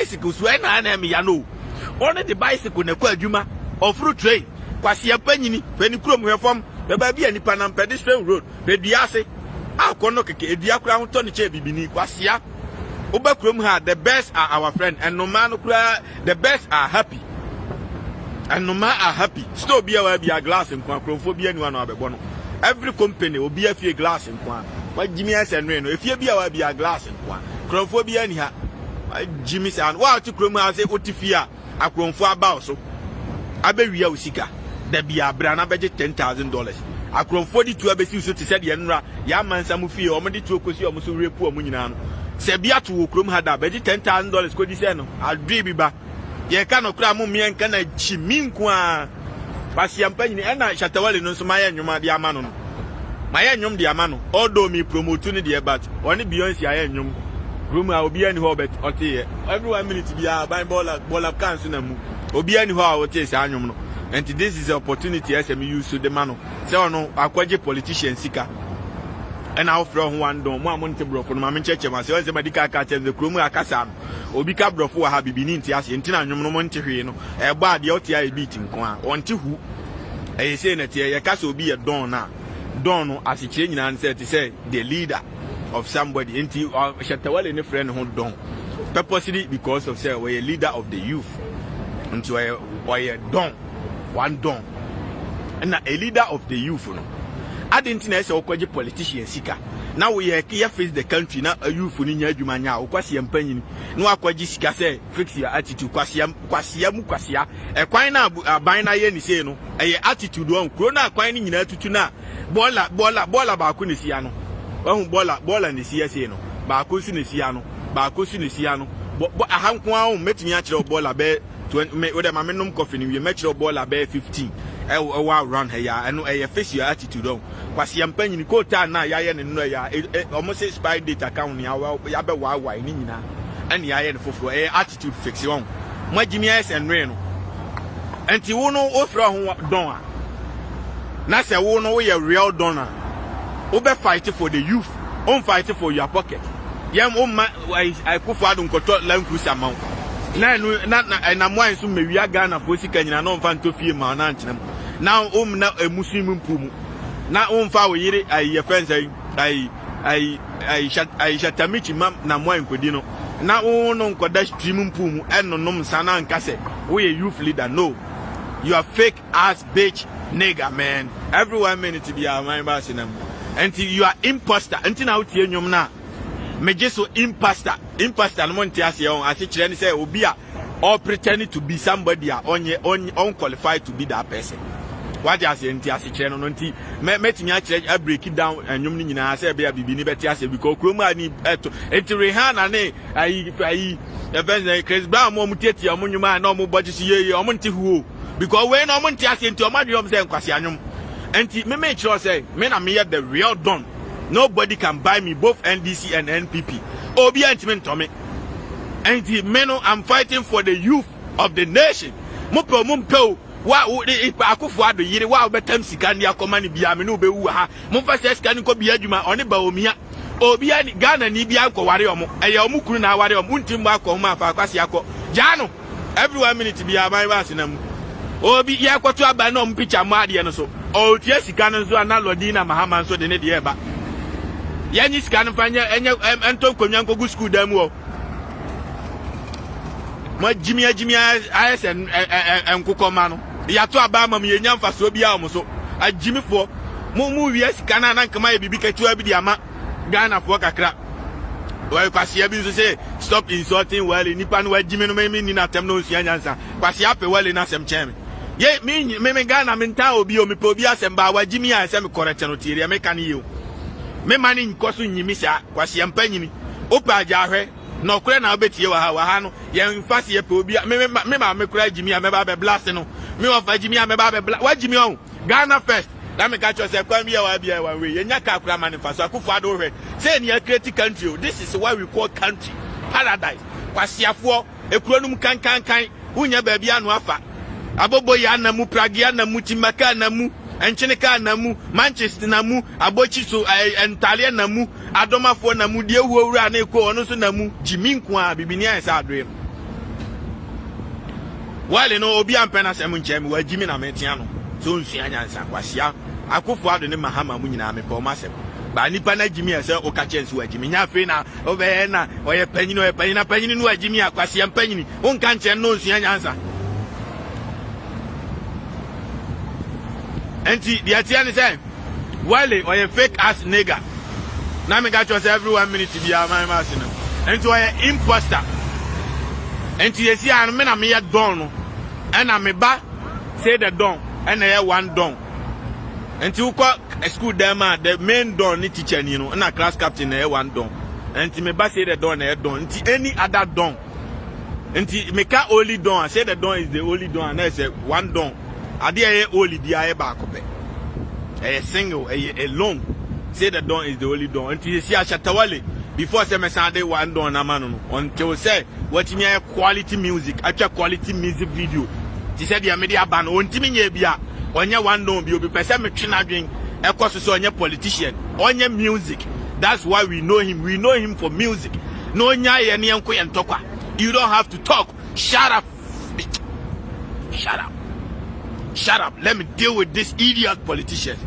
bicycle so na me ya no on the bicycle na kwa adwuma off-road train kwase apanyini pani krom hwefom be ba bia nipa na pedestrian road be dua ase akono keke edua kura ho to ne che bibini kwase a oba krom ha the best are our friend and no man kura the best are happy and no man are happy still be a glass in kwa kromfo bia ni wana abebo no every company obi afie glass in kwa wa jimi ase no no efie bia glass in kwa kromfo bia ni ha jimi san wa to krom ha se otifia akromfo aba so abewia usika da bia bra na beje $10,000 akromfo di tu abesi so te se de nra ya mansa mu fie o mo di tu okosi o mo so repu o mo nyina no se bia to okrom ha da beje $10,000 ko di se no adwi bi ba ye ka no kra mu mien ka na chimi nko a pasiampa nyini na Shatawale no so maye nwoma de ama no maye nwom de ama no odo mi promote ni de but oni Beyonce aye nwom room a obi ani ho bet ote every 1 minute bia baller can so na mu obi ani ho a ote sa nwom no and this is the opportunity SM use so the man say ono akwaje politician sika and I offer one don mo amonte brofo no ma mencheche ma say medika ka chem the kromu akasa no obi ka brofo wa ha bibini nti ase nti na nwom no mo nte hwe no e ba de ote ai beat nko a onte hu e say na tie ye kasa obi ye don na don no asichire nyina n say to say the leader of somebody nti Shatawale ne friend ho don purposely because of say we a leader of the youth nti we don one don and a leader of the youth no adenti na ese okwaje politician sika na we here face the country na youth ni nya adwuma nya okwase empanyini na akwaje sika say fix your attitude kwasia ekwan na aban na ye ni sei no eye attitude on kro na akwan ni nyina tutu na bola ba ko ne sia no wahu bola ne sia sei no ba ko su ne sia no ahanko a metumi a kire bola be 20 me we dem amenom coffee ni we metro bola be 15 wa run here eno face your attitude on kwase empanyini ko ta na ya ye ne no ya almost spy data account ya be wa ni nyina ene ya ye ne foforo attitude fix on magimi esen re no enti wo no ofra ho don a na se wo no we real don a wo be fight for the youth on fight for your pocket yam I kufu adu nkoto lankusa mawo na mo anso mewia Ghana fo sika nyina no mfa ntofie ma na nkyerem na na emusim mpumu na umfa wo yire ayi fence ayi shatamichi mam na mo ankodi no na no nkoda stream mpumu ennonom sana nkase we a youth leader no you are fake ass bitch nigga man every 1 minute be our mind bass na until you are imposter until na utie nwom na meje so imposter no monte ase on ase kire ni say obi a or pretending to be somebody unqualified to be that person what you say nti ase kire no nti metimi a kire a break it down enwom ni nyina say be a bibi ni beti ase because kroma ni eto enti Rihanna ne ayi event Chris Brown mo muteti o nwoma na mo boji ye o nti hu because we no mo nti ase nti o ma de say nkwase anwom enti me kire say me na me the real don. Nobody can buy me both NDC and NPP. Obi antime ntome. And I'm fighting for the youth of the nation. Mumpe wa akufo ado yire wa betam sika ndi akoma ni bia me no be wu ha. Mumfa se sika ni ko bia adwuma oni ba omia. Obi ani Ghana ni bia anko ware omo. Eye omo kunu na ware omo ntim ba akọ ma fa akwase akọ. Jano every 1 minute bia ban ba sinam. Obi ye akwato aba na omo picture ma ade no so. O tie sika no so na Lodina Mahama so de ne de eba. Yanyi scan fanya ento konwa nkogu school da mu o ma jimi ISN enkokoma no ya to aba ma me nya mfaso bia o so ajimi fo mu wi scan na nkama e bibi ketu abi di ama Ghana fo kakra why kwase bi so say stop insulting well nipa no wajimi no me ni na tem no nsia nyansa kwase ape well na sem cheme ye me Ghana me nta obi o me po obi asem ba wajimi a sem correct no tire me kan ye me mani nkoso nyimisa kwase empanyini opa agahwe no kure na obetie wa ha no ye mfase ye pe obi me ma me kura jimi a me ba be blast no me of jimi a me ba be blast wa jimi on Ghana first na me ka cho se kwa bia wa we ye nya ka kura manifesto akufo ado hwe say ne create country this is what we call country paradise kwase afo ekuro num kan unya ba bia no afa abobo ya na mu Prague ya na mu Timaka na mu Enchinika namu, Manchester namu, Abochi so Entalia namu, Adomafo namu, die wu owura na eko onu so namu, Jimi nkwa bibini an sa adrem. Wale no obi ampena se mu nche me wagimi na metia no so nsua nyansa kwasia akofo ado ne mahama mu nyina me pa o masem ba nipa na gimi ese o ka chense wagimi nya fe na obe na oye panyini no wagimi akwasia panyini won ka nche no nsua nyansa enti dia tia ne say Wale oye fake ass nigger na me got yourself every 1 minute bia my master no enti oye imposter enti yesi an me na me ye don no and me ba say the don and na one don enti wo ko school dem the main don ni teacher ni no na class captain na one don enti me ba say the don na don enti any other don enti me ka only don say the don is the only don and I say one don ade ye only dia e ba kope a single a long say the don is the only don enti yesi Ashatawale before say me sande one don na man no until say what me quality music actual quality music video ti said the media ban ontimi nya bia onye one don bi obi pese me twe na dwen ekoso so onye politician onye music. That's why we know him for music. No nya ye ne enko entokwa. You don't have to talk. Shut up. Shut up. Let me deal with these idiot politicians.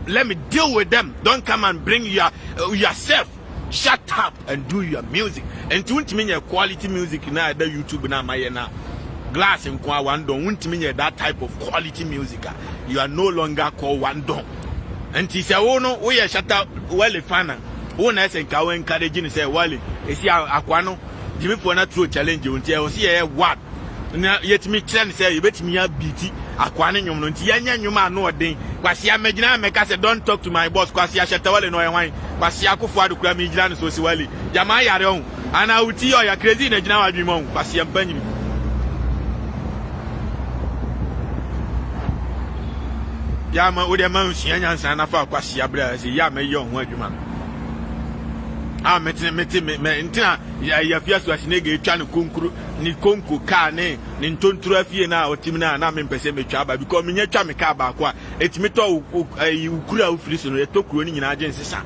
Let me deal with them. Don't come and bring yourself. Shut up and do your music. And to mean quality music na the YouTube na mayena glass in kwa one don won't mean that type of quality music. You are no longer called one don. And he said, oh no, we are shut up Wale fan. Oh na say ka we encouraging say Wale. Esi akwano Jimmy for na true challenge until see what. Na yet me tell say you bet me a beat akwane nyom no nti yanya nyoma no odin kwasi amagina meka say don't talk to my boss kwasi Ashatawale no yan kwasi akofo adokura me gina no so si Wale jama yare on ana uti o ya crazy na gina wadwima on kwasi ampanyini ya ma ode ma nsia nyansa na fa kwasi abra say ya me yo ho adwuma me ntina ya fiaso asinege etwa ne konkuru ni konko ka ne ntonturu afie na otimi na me mpese metwa ba because me nya twa me ka ba ko a etimi to ukura ofiri so no etokuro ni nyina agen sesa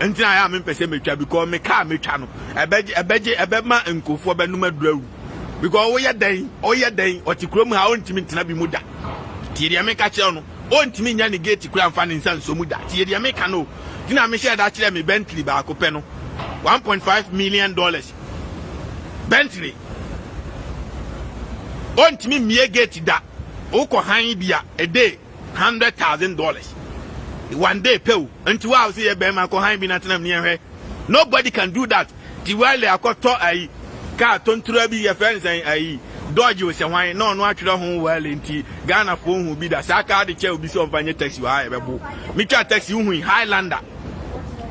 ntina ya me mpese metwa because me ka metwa no ebema nkofo benum adurawu because oye dan otikuro mu ha ontimi ntina bi muda tie me ka kire no ontimi nya ne gate kura mfa ne nsa nso muda tie me ka no tina me share that kire me Bentley ba ko pe no $1.5 million Bentley on timi mie gate da uko han bia a day $100,000 one day pay until I see a be ma ko han bi na tena me hwe nobody can do that the Wale akoto ai car tontura bi ye friends ai Dodge we se hwan no atwere ho Wale nti Ghana fo hu bi da saka de che obi so mfanye taxi wa e bebo mi twa taxi hu Highlander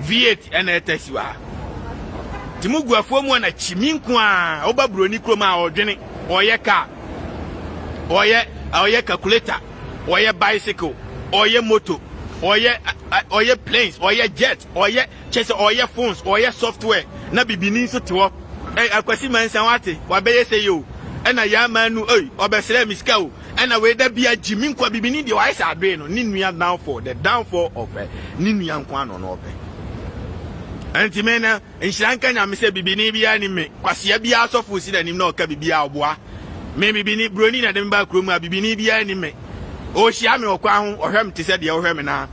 V8 and taxi wa timugu afo mu na chiminku a oba broni krom a odwene oye car oye calculator oye bicycle oye motor oye planes oye jet oye chese oye phones oye software na bibini so tewo akwasi mansan wate wa beye say yo na ya manu obesere miska o na we da bia jiminku bibini de wa isa adwe no ni nua downfall of ni nua nkwa no no obe anti mena nshranka nya me se bibini bia ni me kwase bia asofo si da nim na oka bibia oboa me bibini broni na dem ba krom a bibini bia ni me o hia me okwa ho ohwem te se de ohwem na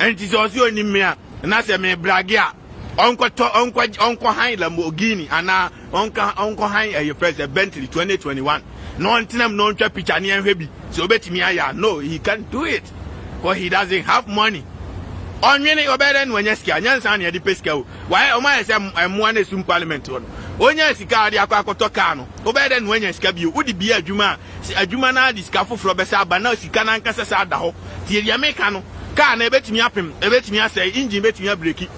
anti so si oni me a na se me brage a onko han Lamborghini ana onko han your first Bentley 2021 no antinam no ntwa picture ne enhwe bi so obetimi aya no he can't do it because he doesn't have money. Onwene obere no anya sika nyansa na yede pesika o why o ma se emmoa na sum parliament on onya sika ade akoto ka no obere no anya sika bi udi bi adwuma adwuma na adi sika foforo be sa ba na sika na nkasa sa da ho tie dia meka no ka na ebetimi apem ebetimi asai engine betimi abreki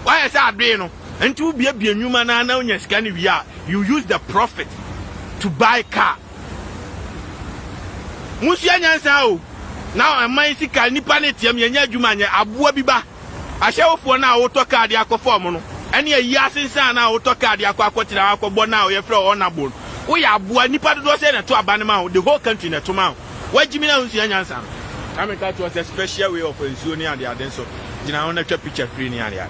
why say adwe no enti u bia nwuma na onya sika ni wi a you use the profit to buy car musu nyansa o now am sika nipa ne tiam yenya adwuma nya aboa bi ba ahyewofo na woto card akofo no ene ayi asensan na woto card akotira akobɔ na o ye frɛ honorable wo ya aboa nipa dodo se na to abane ma the whole country na to ma wagimi na nsu nyansa America was a special way of ensuring and the adenso gina on na twa picture free ni ade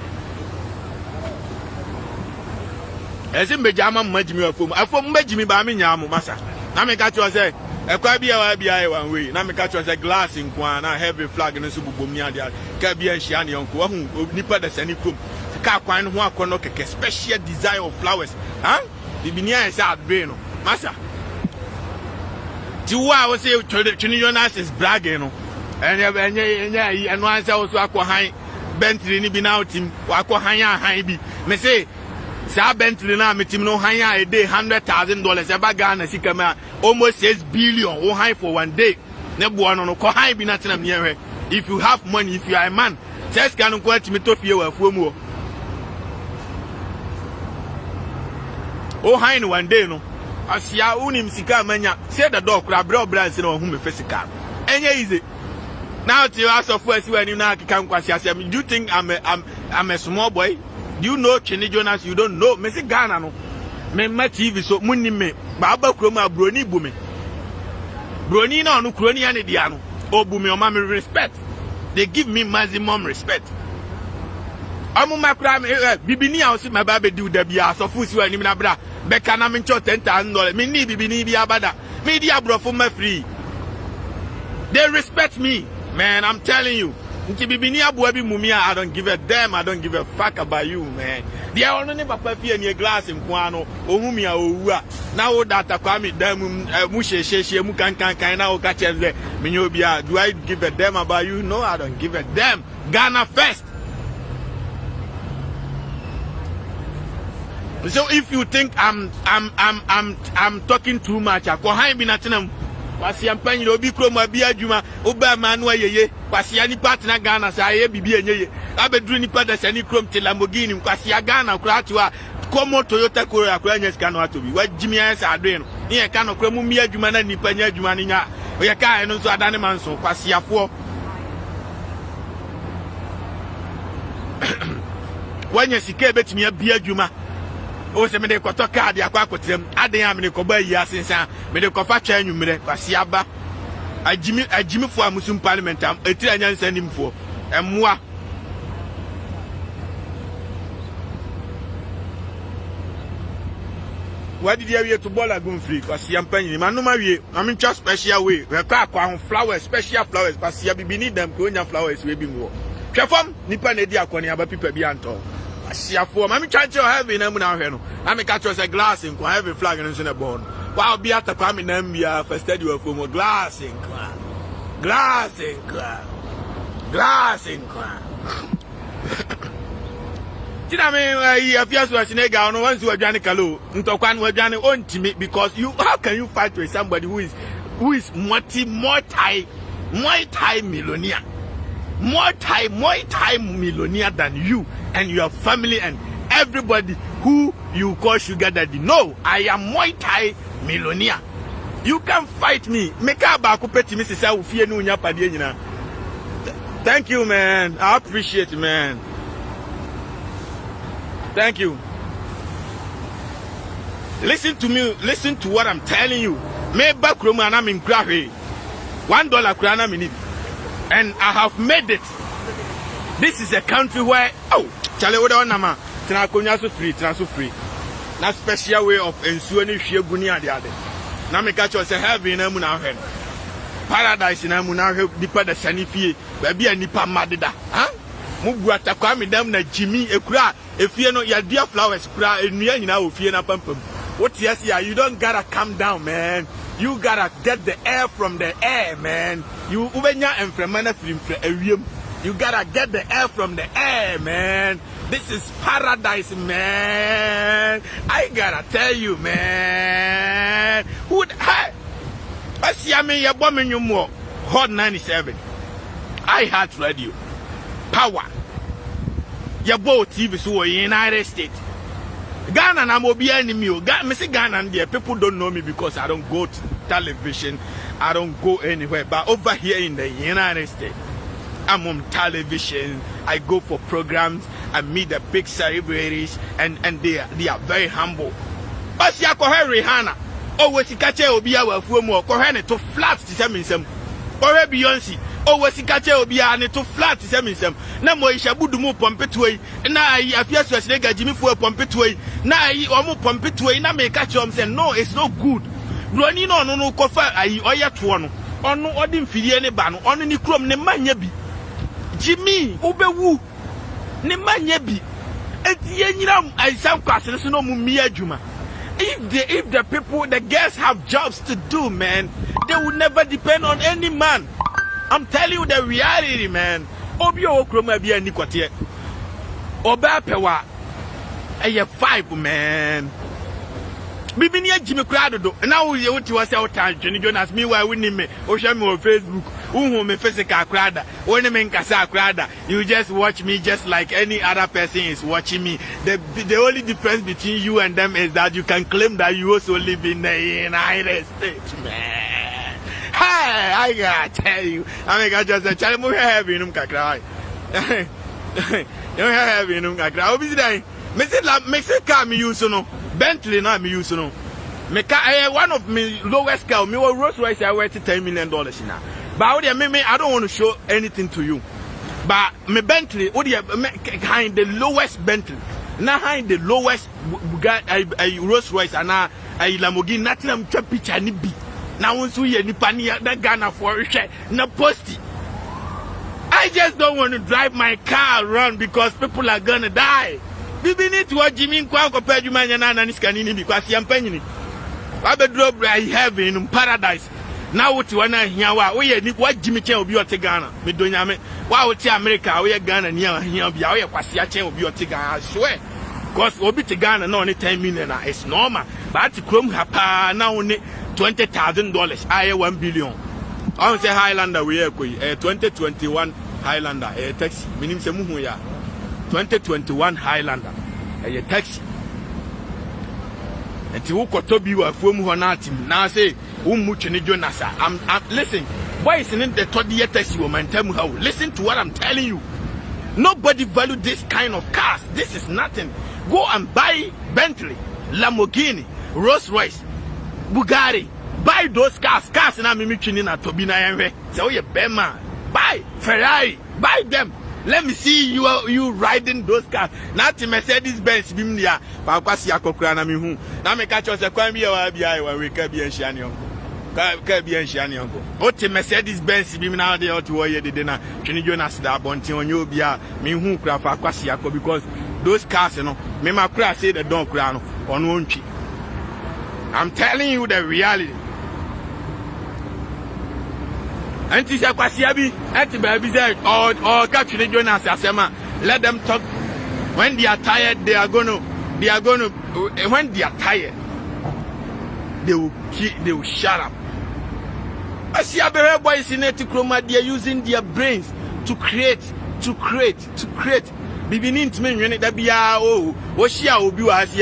eze mbejama mmagimi afom mbejimi ba me nya mo masa America was say E kwa bia one way. Na me catch us a glass in kwa na heavy flag no so bobom ni ade. Ka bia nhia ne yonko. Hu nipa da sani krom. Ka kwan ho akono keke special design of flowers. Huh? Bibinia is adbe no. Masa. Ti wa wo say Twini Jonas is bragging no. Enye eno ansa wo so akọ Bentley ni bi na otim akọ han bi. Me say sa Bentley na metim no han a day $100,000 eba Ghana sika ma almost 6 billion o han for one day. Ne bo no ko han bi na tenam ne hwe. If you have money, if you are a man, just can go to me to fie wa fuomu. O han one day no. Asia unim sika manya say the dog kura bra say no hu me physical. Enye easy. Now to ask of first when you now can kwasi. Do you think I'm a small boy? Do you know Twini Jonas? You don't know. Me say Ghana no. Me TV so muni me. Baba kroma broni bumi. Broni na no kroni ane dia no. O bumi o ma me respect. They give me maximum respect. Amu makra me bibini a o si ma ba be di da bia so fu si wa ni na bra. Be kana me ncho $10,000. Me ni bibini bia bada. Me di abrofo ma free. They respect me. Man, I'm telling you. I don't give a damn. I don't give a fuck about you, man. They are only papa fee and your glass in Kwano. Ohumia Oua. Now that I come with them, Mushe, Mukan now catch them there. Minobia, do I give a damn about you? No, I don't give a damn. Ghana first. So if you think I'm talking too much, I go high binatinam. Kwasi ampanyi obi kroma bi adwuma oba manu ayeye kwasi ani partner Ghana sa aye bibi enyeye abedru ni pada sani krom te Lamborghini kwasi Ghana kura tiwa komo Toyota Corolla kura nya sika no atobi wagimi asa adwe no ne ka no kura mu mi adwuma na nipa nya adwuma ni nya oye ka no so adane manso kwasi afo wanya sika ebetimi abia adwuma o se me de koto card akwa akotrem aden am ne koba yi asensan me de kofa twa anwumre kwase aba agimi fo amusum parliament am etira nyansa nimfo emmoa wadi dia wie to bola gun free kwase ampanyi manoma wie am ncha special way we ka akwa flowers special flowers kwase ya bibi need them ko nya flowers we bi mo twafam nipa na di akoni aba pipa bi anto Asiafo, mami chancho heavy na mu na hwe no. Na me catch us a glass in kwa heavy flag no so na born. Wa obi atapa me na mbia for study of mo glass in kwa. Glass in kwa. Glass in kwa. Tina me afia so asinega no once you adwane kalo. Ntokwa no adwane ontimi because you how can you fight with somebody who is multi millionaire? Multi-millionaire than you and your family and everybody who you call sugar daddy. No, I am multi-millionaire. You can fight me. Thank you, man. I appreciate it, man. Thank you. Listen to me. Listen to what I'm telling you. Me back room and I'm in Krahe. $1 krana minute. And I have made it. This is a country where Charlie Oda Nama Tanakonya so free. Na special way of ensuring Sheguni and the other. Now me catch us a heavy in Amuna Paradise in Amuna deeper the Sanifi, baby and Nipa Madida. Huh? Muguata Kwame Dam na Jimmy Ekra, if you know your dear flowers cry and you know if you're not pumping. What yes, yeah, you don't gotta come down, man. You gotta get the air from the air, man. You gotta get the air from the air, man. This is paradise, man. I gotta tell you, man. Who I see me your woman you more Hot 97. I Heart Radio. Power. Your boat TV so United States. Ghana na mo be enemy. Me say Ghana there people don't know me because I don't go to television. I don't go anywhere. But over here in the United States, I'm on television. I go for programs. I meet the big celebrities and they are very humble. But si akohe Rihanna. Oh we sikache obi a wafuo mu akohe ne to flat ti se minsem. Ohe Beyonce. Oh we sikache obi a ne to flat ti se minsem. Na mo isha budu mu pompetuoi. Na ayi afia so asine gajimi fu pompetuoi. Na ayi omo pompetuoi na me catch am say no, it's not good. Broni no kofa ayi oye to no ono odi mfidie ne ba no ono ni krom ne manya bi Jimmy ubewu ne manya bi enti yenyiram aisam kwasere so no mummi adwuma. If the people, the girls have jobs to do, man, they will never depend on any man. I'm telling you the reality, man. Obi okroma bi ani kwate. Oba pewa. Eye 5, man. Bibi ni Jimmy crowd do. Now you want to say out Johnny Jonas me why win me. O share me on Facebook. Who me physical crowd. When me nkasa crowd. You just watch me just like any other person is watching me. The only difference between you and them is that you can claim that you also live in the United States, man. Hey, I gotta tell you. I mean, I just say, "Chale mo heavy num kakra." You heavy num kakra. Obi say, "Me say car me use no. Bentley na me use no. Me car one of me lowest car. Me was Rolls Royce. I worth $10 million now. But I don't want to show anything to you. But me Bentley, behind the lowest Bentley, now behind the lowest Rolls Royce and a Lamborghini. Nothing I'm trying picture ni be. Now once we ni pani that Ghana for share na posty. I just don't want to drive my car around because people are gonna die. Bibi need to watch Jimmy kwa compare you man na niskanini because I'm paying. I be drop I have in paradise. Now what you wanna hear we ni what Jimmy Chen obi ote Ghana. Me do nyame. Wa ote America we Ghana ni here bia we kwase a Chen obi ote Ghana. I swear. Because obi te Ghana na only 10 million it's normal. But Chrome hapa na only $20,000. I 1 billion. I say Highlander we 2021 Highlander taxi. Minim se muhu ya. 2021 Highlander a taxi. And to Kotobi wa fumu honatim. Now say Umuchini Jonasa. I'm listen. Why isn't it the 30 taxi woman tell me how? Listen to what I'm telling you. Nobody value this kind of cars. This is nothing. Go and buy Bentley, Lamborghini, Rolls Royce, Bugatti. Buy those cars. Cars na mimichini na Tobina Enwe. So you Bema. Buy Ferrari. Buy them. Let me see you riding those cars. Not Mercedes Benz bimnia. Pa kwasi akokra na mihu. Na me catch us kwan bi wa bia we ka bi anhia ne onko. Ka bi anhia ne onko. O te Mercedes Benz bimna de o to wo ye de na Twini Jonas da bonten onye obi a mihu kra fa kwasi akọ because those cars no me ma kra say the don kra no ono ontwi. I'm telling you the reality. Anti Sakwasiabi, anti baby said, or catch the Jonas Asema, let them talk. When they are tired, they are gonna, when they are tired, they will shut up. I see a boys in Etikroma, they are using their brains to create. Bibi me when that be Oshia Obi was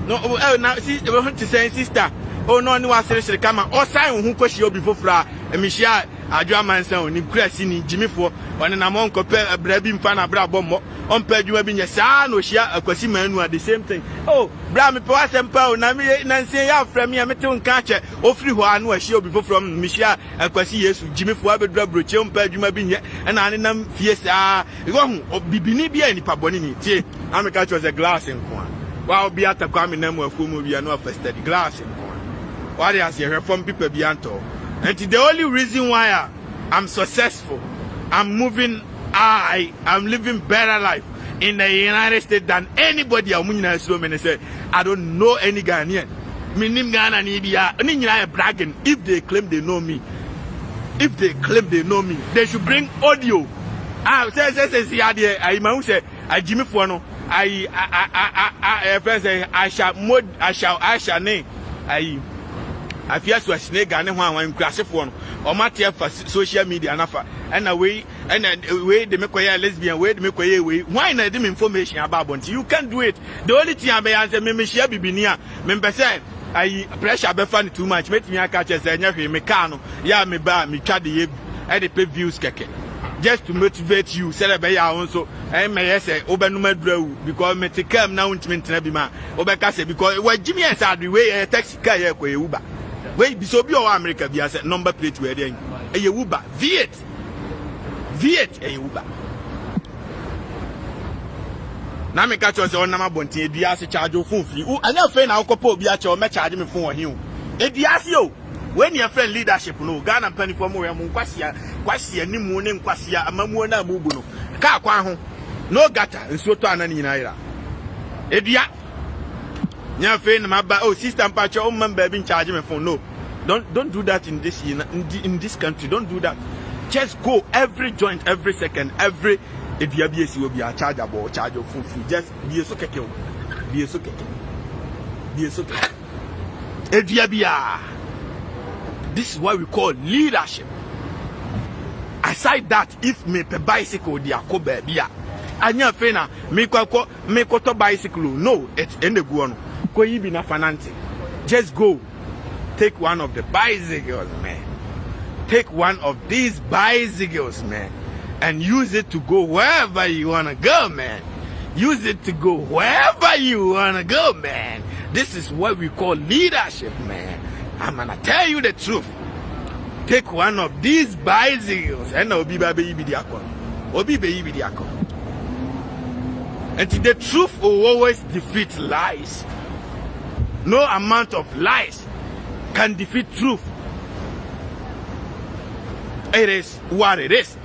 no, now see, we want to say sister. Oh no, no was seriously come or sign who question before fra and Michelle Adjaman sound in Cressini Jimmy for on an among compare a brabim fan a brabombo on Pedro being your son or share a quasiman who are the same thing. Oh, Brammy Poas and Pow, Nancy out from me a metal catcher or free one was she before from Michelle a quasi Jimmy for a brabro, on Pedro being yet and Anam Fiesta wrong or Bibini any Pabonini. I'm a catch was a glass in one. While be at a coming name of whom we are not fested glass in one. What I say from people bianto. And the only reason why I'm successful, I'm living better life in the United States than anybody I'm in say I don't know any Ghanaian. Minim Ghana ni bragging if they claim they know me. If they claim they know me, they should bring audio. I Jimmy Fuano. I shall name. I fear to a snake and one crash phone or matter for social media and offer and away and way they make a lesbian way to make a way. Why not them information about Bonti? You can't do it. The only thing I may answer me share be near. Member said I pressure be funny too much. Make me a catch as a mecano. Ya me bar me chat the pay views keke. Just to motivate you, celebrate also. I may say, Obenuma Drew, because me take care now to maintain ma. Obekase because what Jimmy has had the way a taxi car here Uber. Wait, be so be our America be as a number plate where they a Uber. V8 a Uber. Now me catch us on number bonti, be as a charge of phone free. I never find our couple be at your match charge me for him. Ediasio, when your friend leadership no Ghana penny for more kwasia ni mu ne kwasia amamu na mugu no ka kwan ho no gata nso to anani naira edua nya fe na maba oh sister mpacho o member bi in charge me phone no don't do that in this country. Don't do that. Just go every joint, every second, every edua bi esi obi a chargeable charge of phone free. Just be so keke be so keke edua bia. This is what we call leadership. Aside that, if me pe bicycle di akoba bia anya fe na me to bicycle no it's in the go no ko yi bi na fanante. Just go take one of the bicycles, man. Take one of these bicycles, man, and use it to go wherever you want to go, man. Use it to go wherever you want to go, man. This is what we call leadership, man. I'm gonna tell you the truth. Take one of these bicycles and obi baby bidiako. Obi baby bidiako. And the truth will always defeat lies. No amount of lies can defeat truth. It is what it is.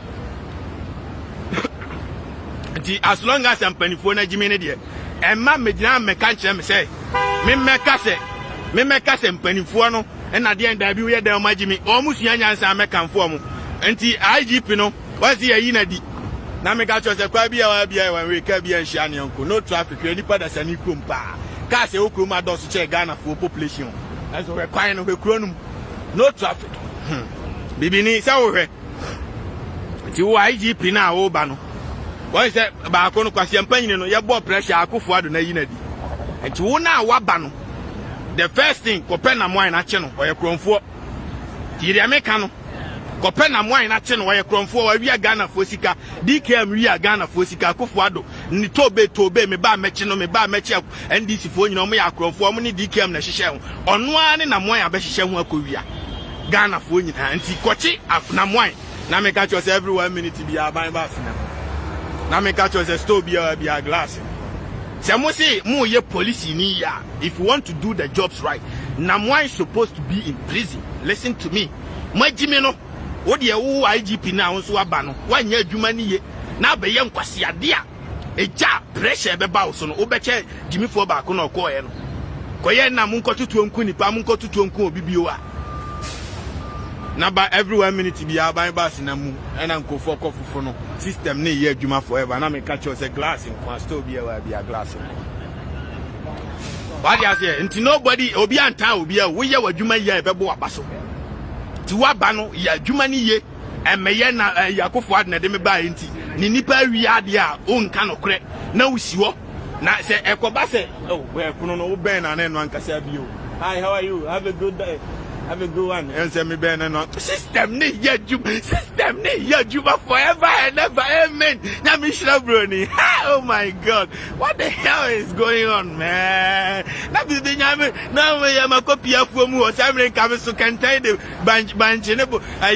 As long as I'm penny for Jimmy dear, and my medina me can't say, me make us and penny for no, and at the end I be where they are Jimmy almost young as I make and form. And the IGP no, what's the Inadi? Now make out yourself, when we can be and shiny uncle, no traffic, any part as an Ukumpa. Cast a Ukuma does check Ghana for population. As we're requiring of a chronum, no traffic. Bibini, so we IGP now, Obano. What is that about Quasian no your blood pressure? I could forward na Inadi. And you now Wabano. The first thing, Copena wine at channel or your chrome for Tiramecano. Copena wine at channel or your chrome for we are Ghana Fosika, DKM we are Ghana Fosika, Kufuado, Nitobe, me ba mechino, me ba mecha, and this phone, you know, me a chrome for money DKM na Shishan. On one in a moya Beshishan Korea. Ghana phone and Kochi up Namwine. Now make catch us every 1 minute to be a buying bath now. Now make catch us a store be a glass. Some say more ye police in here. If you want to do the jobs right, Namwine is supposed to be in prison. Listen to me. My Jimeno, what the IGP now so abano. 1 year Jumani ye. Now be young Kwasia dear. A job pressure about so obeche Jimmy for back on or coin. Koyena Munko to Unkuni, Pamunko to Unko Bibua. Now by every 1 minute to be a buying bass in a moon and uncle for coffee for no system near year Juma forever. And I may catch us a glass in Quasto be a glass. What you say? Until nobody Obian town will be a way where Juma ye bebo abaso. To Wabano, ya Jumani ye and Mayana Yakofwad na demi buy inti. Ninipa riadia own can of crack. No sure. Now say Ekobase. Oh, where Kuno Ben and then one can say you. Hi, how are you? Have a good day. Have a good one. And send me Ben and not system ni ya Juma forever and ever. Amen. Namishla Bruni. Oh my God. What the hell is going on, man? Now we am a copy of Fumu or something comes to contain the bunch in a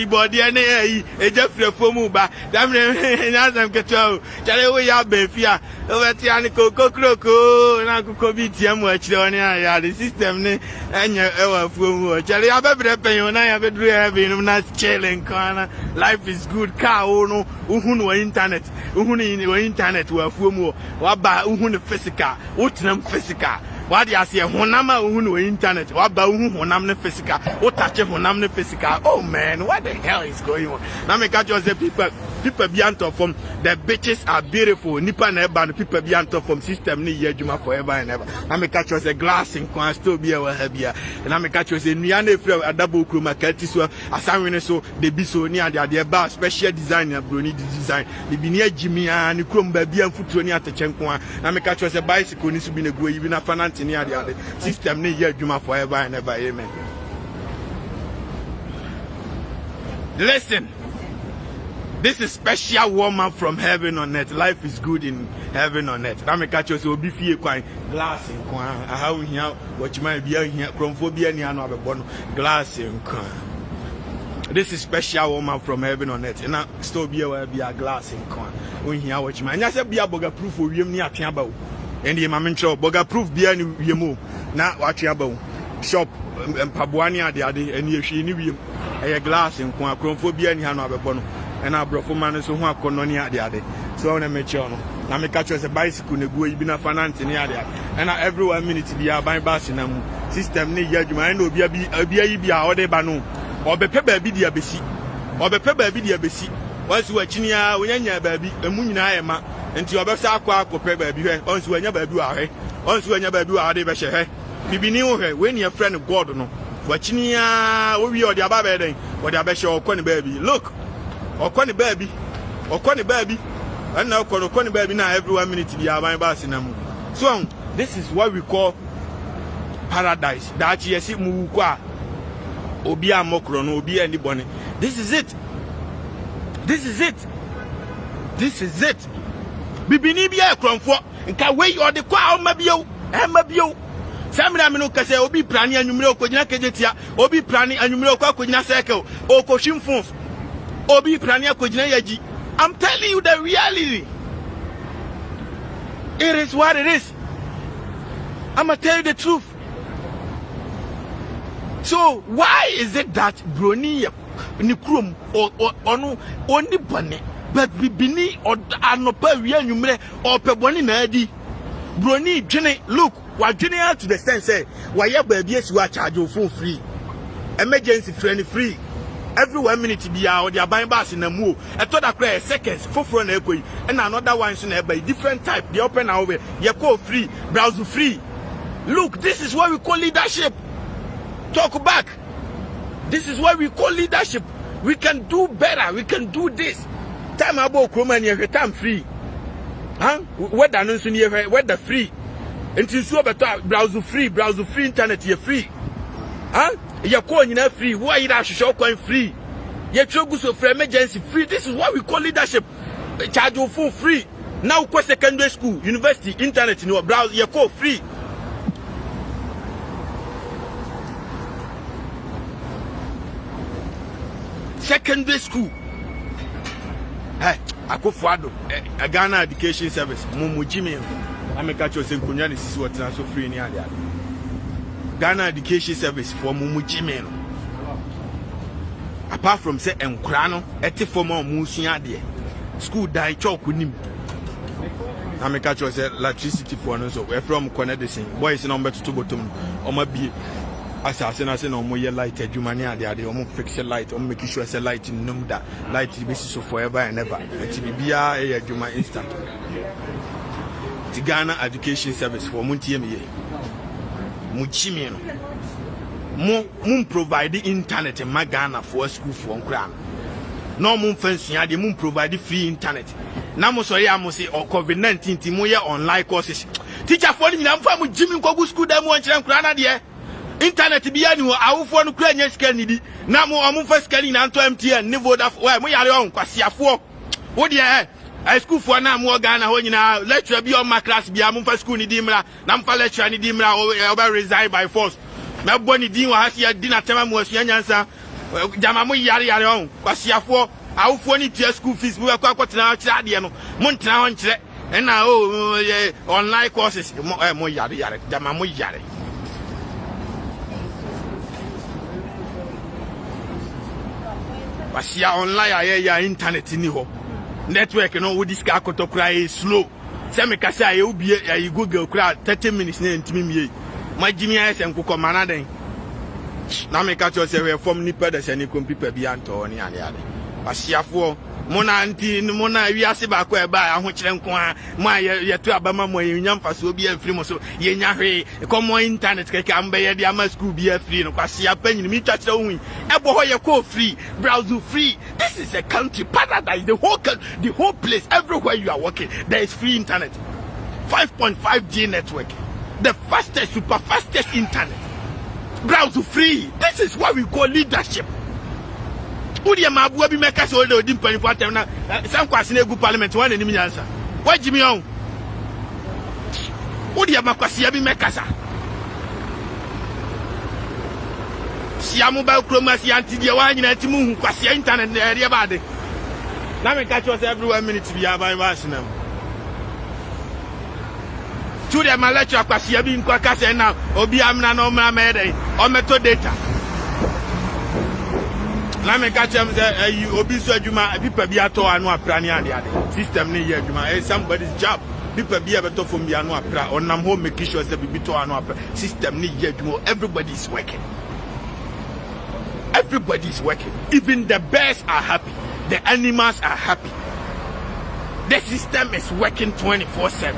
body and a Jeffrey Fumuba. Damn Nazam Kato. Chalewe ya Befia. Over Tianico Coco. Naku Tiam watch on the system and your Fumu. Charlie. Life is good. Car no internet. Internet were fumo. Waba physical. Utinam physical. What you say? Honama internet. Waba honamne physical. Otache honamne physical. Oh man, what the hell is going on? Now me catch you say people beyond from the bitches are beautiful. Nipa na eba no people beyond from system ni ye juma forever and ever. Now me catch you say glass in kwan still be a habia. Now me catch you say nuane free adabo kroma kati so asanwe so de bi so ni ade ade ba special design na broni design. De bi ni agimi a ni krom ba bia mfutuo ni atechenko a. Now me catch you say bicycle ni so bi na go yi na fanante ni ade ade. System ni ye juma forever and ever. Amen. Listen. This is special woman from heaven on earth. Life is good in heaven on earth. That me catch us will be fear quite glass in kwan. I have here what might be here from phobia ni ano abebono glass in kwan. This is special woman from heaven on earth. And I still be a glass in kwan. When here what man. Nyase be a boga proof for yem ni atiaba. And the mamen show boga proof be any yemu. Na what shop mpaboani ade eni ehwe ni wiem eye glass nko akronfo bia ni ha no abebo no ena abrofo man so ho akono ni ade so na me che ono na me catch us a bicycle na guo ibi na finance ni ade ena every 1 minute bia ban bass na mu system ni ya adwuma ena obi yi bia ode ba no obepe ba bi dia besi wansi wachini a wonyanya ba bi emu nyina ayema nti obesa akwakope ba bi hwe onsi wanya ba bi wa hwe onsi wanya ba bi wa ade be hwe bibini wo hwe we ni a friend God no wachini a wo wi ode aba ba den ode abehye okoni ba bi look okoni ba bi and now okoni ba bi na every 1 minute bi aban ba sinamu so this is what we call paradise that yesi mu kwa obi amokro no obi ani bone this is it bibini bia ekronfo nka we ode kwa omabio samira me no kase obi prani anwumre okogina kejetia obi prani anwumre okogina cycle okohwimfo obi prani akogina yaji. I'm telling you the reality. It is what it is. I'm gonna tell you the truth. So why is it that broni ni krum onu oni bone but bibini or anopa wi anwumre or peboni na adi broni dwene look wa dwene out to the sense say wa ye baabi esi wa charge your phone free emergency free every 1 minute bia or the aban bass na mu e to da kra seconds foforo na ekoyi and another one so na e by different type the open now we ye call free browse free. Look, this is what we call leadership. Talk back. This is what we call leadership. We can do better. We can do this. Time about Kromania, time free. Huh? What announced in here? What the free? Until so better browse free internet you free. Huh? You're calling free. Why you dash show coin free? You're trying to for emergency free. This is what we call leadership. Charge your phone free. Now go secondary school, university, internet, you know, browse your call free. Secondary school. Hey, Akufo-Addo, a Ghana Education Service, Mumu Jimmy. I make a choice in Kunyani, this is what so free in India. Ghana Education Service for Mumu Jimmy. Apart from say Enkrano, eti former Musiade. School die chalk with him. I make a choice electricity for no so we're from Conedison. Boys number 2 bottom or my be. Assassin as no more light Jumania, they are the almost fix a light or make sure it's a light in Numda, light basis of forever and ever. TBBA a Juma instant. The Ghana Education Service for Muntiemi Muchimiano. Moon provide the internet in my Ghana for a school for crown. No moon fancy, the moon provide free internet. Now, sorry, I must say, or COVID-19 Timoya online courses. Teacher for me, I'm from Jimmy Kogu school, them one channel crown dear. Internet be any awufo no kura nya sika nidi na mo amfa sika ni na nto MTN ni Vodafone we mo yare on kwasiafo wo de school for na mo Ghana ho nyina lecturer bi on my class bi amfa school ni di mra na mfa lecturer ni di mra o resign by force me bo ni din wa hase di na tema mo asua nyansa jama mo yare on kwasiafo awufo ni tie school fees mo kwa kwatena kira de no mo ntena ho nkire na online courses mo yare jama mo yare. Wasia online ya internet ni ho network no wo diska akoto kra slow se me kase aye obi ya Google kra 30 minutes na ntimi mie magimi ayese nkokọ manaden na me ka cho se we form ni pede se ni computer bi anto ni ale wasiafo mona anti mona wiase ba ko e ba ahokire nko a ma ye to abama mo yenya mfaso obi afiri mo so yenya hwe komo internet keke ambe ye dia ma school bi afiri no kwasia panyin mi twakire ohun ebo ho ye ko free browse free. This is a country paradise. The whole place, everywhere you are working, there is free internet. 5.5G network, the fastest, super fastest internet. Browse free. This is what we call leadership. Udi ma abu abi meka so de odi mpani for tem na san kwase na egu parliament wan enim nyansa wajimi on udi ma kwase abi meka sa siamu ba kroma si anti dia wa nyina ti mu hu kwase internet na area ba de na me catch us every 1 minute bi aban ba sinam to the my lecture kwasia bi nkwa kase na obi amna na omra mede o meto data na me ka chem say obi so adwuma pipa bi ato anu apra ne ade system ne ye adwuma somebody's job pipa bi abeto fom bi anu apra onam ho make sure say bibi to anu apra system ne ye adwuma everybody is working. Everybody is working. Even the birds are happy. The animals are happy. The system is working 24/7.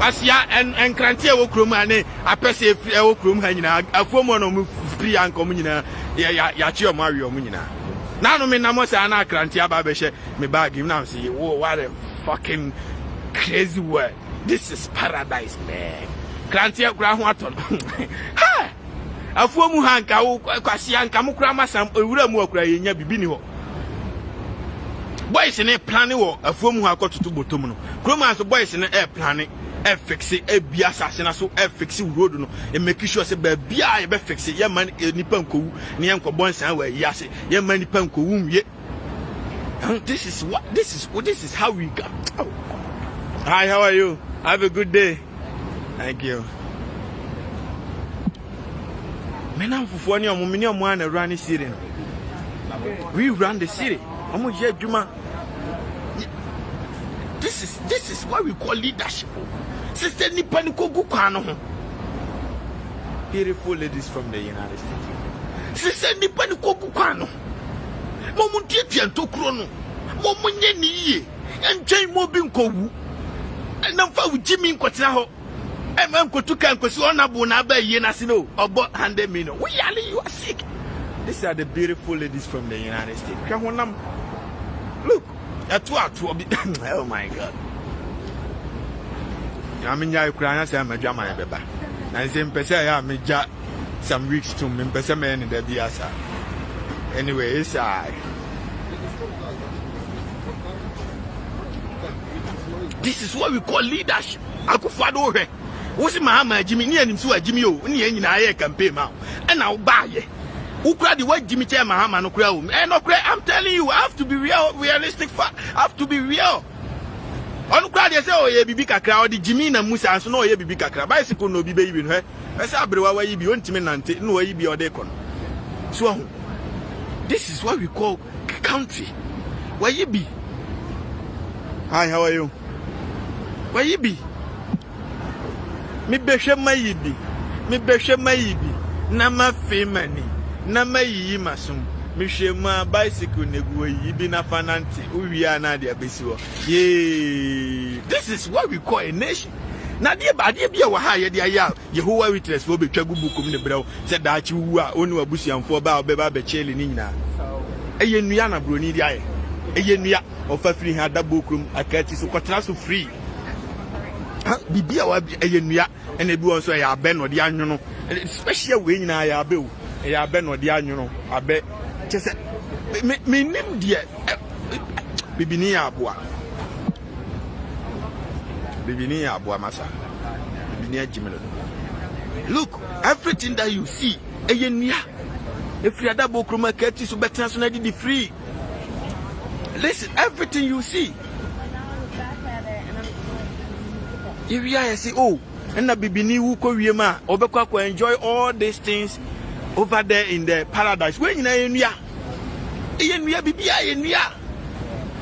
Asia and Krantia wo krom ane apese wo krom ha nyina afomo no mu free ankom nyina ya chi o mario mu nyina. Na no me na mo sa na Krantia ba be she me bag him now say what a fucking crazy word. This is paradise, man. Krantia kura ho aton. Ha! Afuomu hanka wo kwasi hanka mukura masam ewura mu akura yenya bibi ni ho boys ne plan wo afuomu ha akotutu botom no kroma so boys ne plan fix e bia asase na so fix road no e make sure say ba bia e be fix ye man nipa nkowu ne ye nkobon san wa yi ase ye man nipa nkowu mwie. This is how we go. Oh. Hi, how are you? Have a good day. Thank you. Menam fufu ni omo mini omo na run city. We run the city. Omo je adwuma. This is what we call leadership. Sister nipa ni kogu kwa no ho. Beautiful ladies from the United States. Sister nipa ni kogu kwa no. Mo mu tietia ntokuro no. Mo mu nye ni yie. Entwen mo bi nkowu. Na mfa wu jimi nkotena ho. Kotuka nkosi honorable na ba ye na sino obo 100 million. We you are sick. These are the beautiful ladies from the United States. Look, oh my God. I mean, ya Ukraine say me dwa man beba. Na say mpese ya me ja some weeks to me mpese me in the biasa. Anyway, it's this is what we call leadership. Akufado he. Wosi mahama Jimmy ni anim so Jimmy o ni nyina ye campaign ma e na wo ba ye wo kura de wa Jimmy che mahama no kura o no kura. I'm telling you, I have to be realistic. I have to be real. On kura de say o ye bibi kakra o de Jimmy na Musa so no o ye bibi kakra bicycle no bi be yi bi no he e say abrewa wa yi bi ontimi nante no wa yi bi o de kon so this is what we call country. Wa yi bi. Hi, how are you? Wa yi bi. Me behwe mayibi na ma femani na mayi masum me hwe ma bicycle neguo yibi na fananti uwia na de abesi wo ye. This is what we call a nation. Na de bia wa ha ye de aya Yehovah Witness fo betwa gubukum ne brew se da achi wu a onu abusiamfo ba obeba be chele ni nyina eye nua na broni de aye eye nua ofa free ha da bokum akati so kwatra so free bibia wa eyenua ene bi won so ya abe no de anwono special we nyina ya abe o ya abe no de anwono abe chese me nim de bibini ya aboa masa bibini ajimelo. Look, everything that you see eyenua if you double chroma kati so better so na di free. Listen, everything you see if you say, oh, and the bibini wu ko wiema, obekwa ko enjoy all these things over there in the paradise. When you know yenua bibia yenua,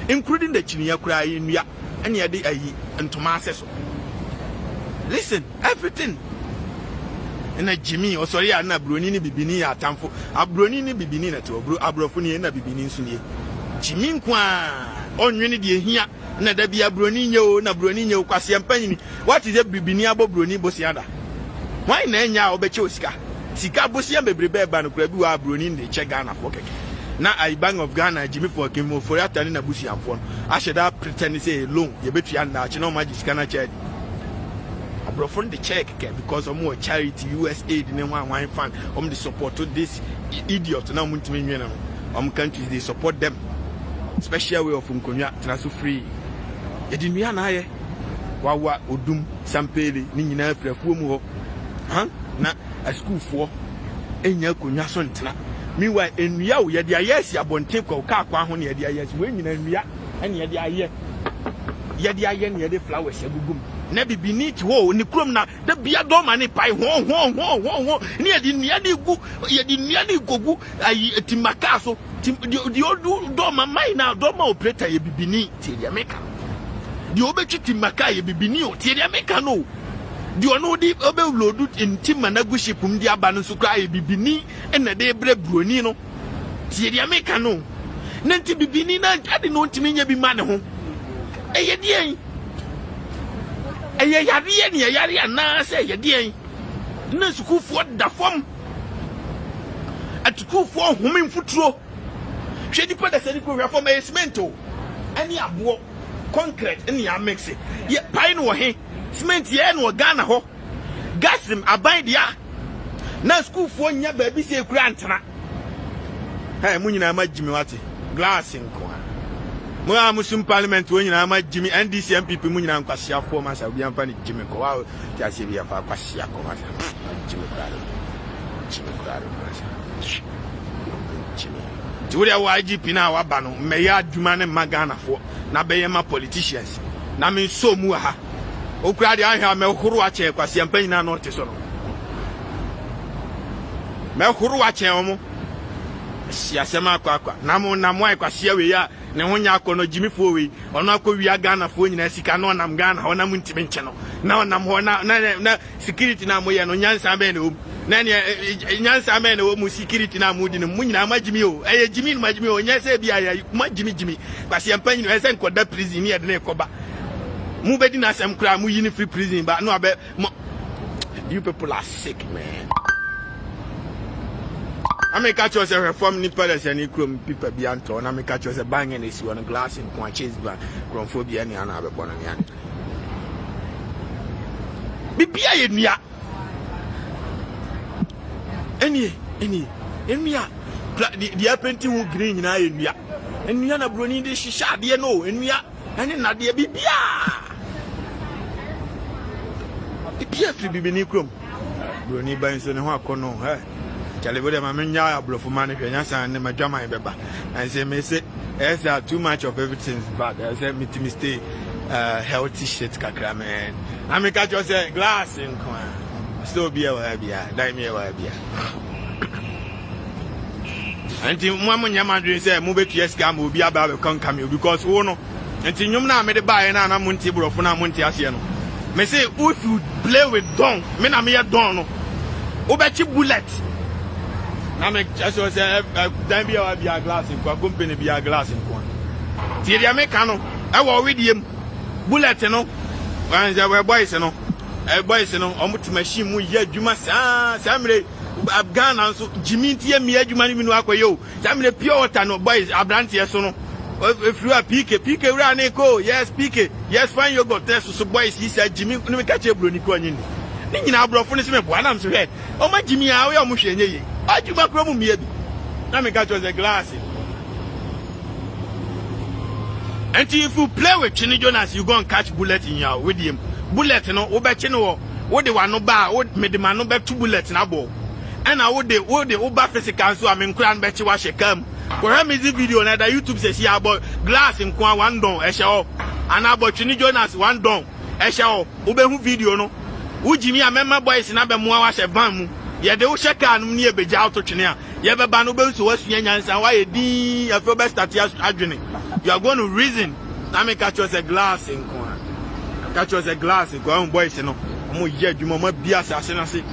including the chinia kura yenua, and yadi ayi and Thomas. Listen, everything. And a Jimmy or sorry, I'm not brunini bibini at Tamfo, a brunini bibini to abrofuni and a bibini sunye. Jimmy kwa on unity here. Na da bia broninyo kwase ampanyi. What is a bibini abo broni bosiada? Why na nya obeche osika? Sika bosia bebrebe ba no krabi wa broni de che Ghana for keke. Na I Bank of Ghana Jimmy for kemo for atani na busiamfo no. Asheda pretend say loan ye betua na che no magi sika na che. Abrofon the check because of more charity USAID ne one fund the support to this idiot na muntimi nwena no. Countries they support them. Special way of nkonya transfer free. Edinua na aye wawa odum sampele ni nyina afrafuo mu ho na a school for enya konya so ntena meanwhile enua wo ye de ayesi abonten kwa ka akwa ho ne ye de ayesi we nyina enua ene ye de aye ne ye de flowers agugum na bibini ti ho ni krom na da bia do ma ne pai ho ni edi nia ni gogu ayi timaka so di odu do ma mai na do ma operator ye bibini ti dia meka di obechi timaka ye bibini o ti dia meka no di ono di obe loadu intima na gushipum di aba no so kra ye bibini na de bre broni no ti dia meka no na nti bibini na ade no ntimi nya bi ma ne ho eye die eye yare ne yare na se eye die na sukufo da fom atukufo homen futuro hwe di pada se di ko hwe fom e cemento ani abo concrete ani ya mix ye pai no he cement ye no Ghana ho gasim aban dia na sukufo nya ba bi se kura antena munyina majimi wate glass nko mo amusum parliament wonyina majimi NDC MPP munyina nkwasea fo masa obi amfa ni jimi ko wa ti ase bi afa kwasea ko masa jimi kraro ti wuri awa IGP na wa ba no meya adwuma ne magana fo na be yema politicians na me so mu ha okura de ahia me horo ache kwasea mpanyina no te so no me horo ache omo siasema akwa na mo akwasea we ya ne honya akono jimifo we ono akowia Ghana fo nyina sika no nam Ghana ho nam ntime nche no na onam ho na security na mo ye no nyansa be ne na ne nyansa be ne wo mu security na mo di ne mu nyina majimi o eye jimi no majimi o nyasa bia ya majimi kwase ampanyi no ese nkoda prison ne de ekoba mu bedi na asem kra mu yi ni free prison ba no abe you people are sick, man. I make catch us a reform nippers and equal people be anton. I make catch us a bang and issue on a glass in Quanches by Chromophobia and another Bonanian. Bipia in ya any the apprentice green in Aya and Yana Bruni de Shisha, dear no, and ya and in Nadia Bipia. Bipia to be Benicrum. Bruni Banks and Hakono, eh? Calibode mamenya abrofu man hwenyansa ne madwama beba and say me say there's too much of everything is bad. I say me to stay healthy shit kakra man. I make catch us a glass in kwan still be a bia dai me a bia anti mo nyama dwen say mo betu esika ma obi aba be kon kam because wo no anti nyum na me de bae na mo nti brofo na mo nti ase no me say if you play with don me na me don no obechi bullet na me just say dan bia wa bia glass in kwa company bia glass in kwa ti dia me ka no e wo widiem bullet no wan ja we boys no omuti machine mu ye adwuma saa mre Ghana so Jimmy tie me adwuma ni minu akoyo saa mre pure water no boys abrantie so no if you are PK wura na ko yes PK yes fine yogurt test so boys is Jimmy no me ka che bro ni ko anyi ni nyina abrofo ni se me bo anam so he o ma Jimmy a we o mo hwenye ye adwuma kro mu mie bi na me ka cho the glass. And if you play with Chinny Jonas, you go and catch bullet in your with him. Bullet no obe chino what the one no ba what me the man no be 2 bullets na ball. And I would the over physical so I mean cran bet you wash a come. For him is the video na that YouTube says here about glass in kwa one don e show and about Chinny Jonas one don e show ube hu video no. Wo Jimmy a member boys na be mo wash a van mu. Ye de wo check anu ne e beja auto twene a ye be ba no be so wasua nyansa why e din afro be start adwene. You are going to reason. I make catch us a glass in corner. Catch us a glass in corner, boys. You know, I'm here. You mama be as I say.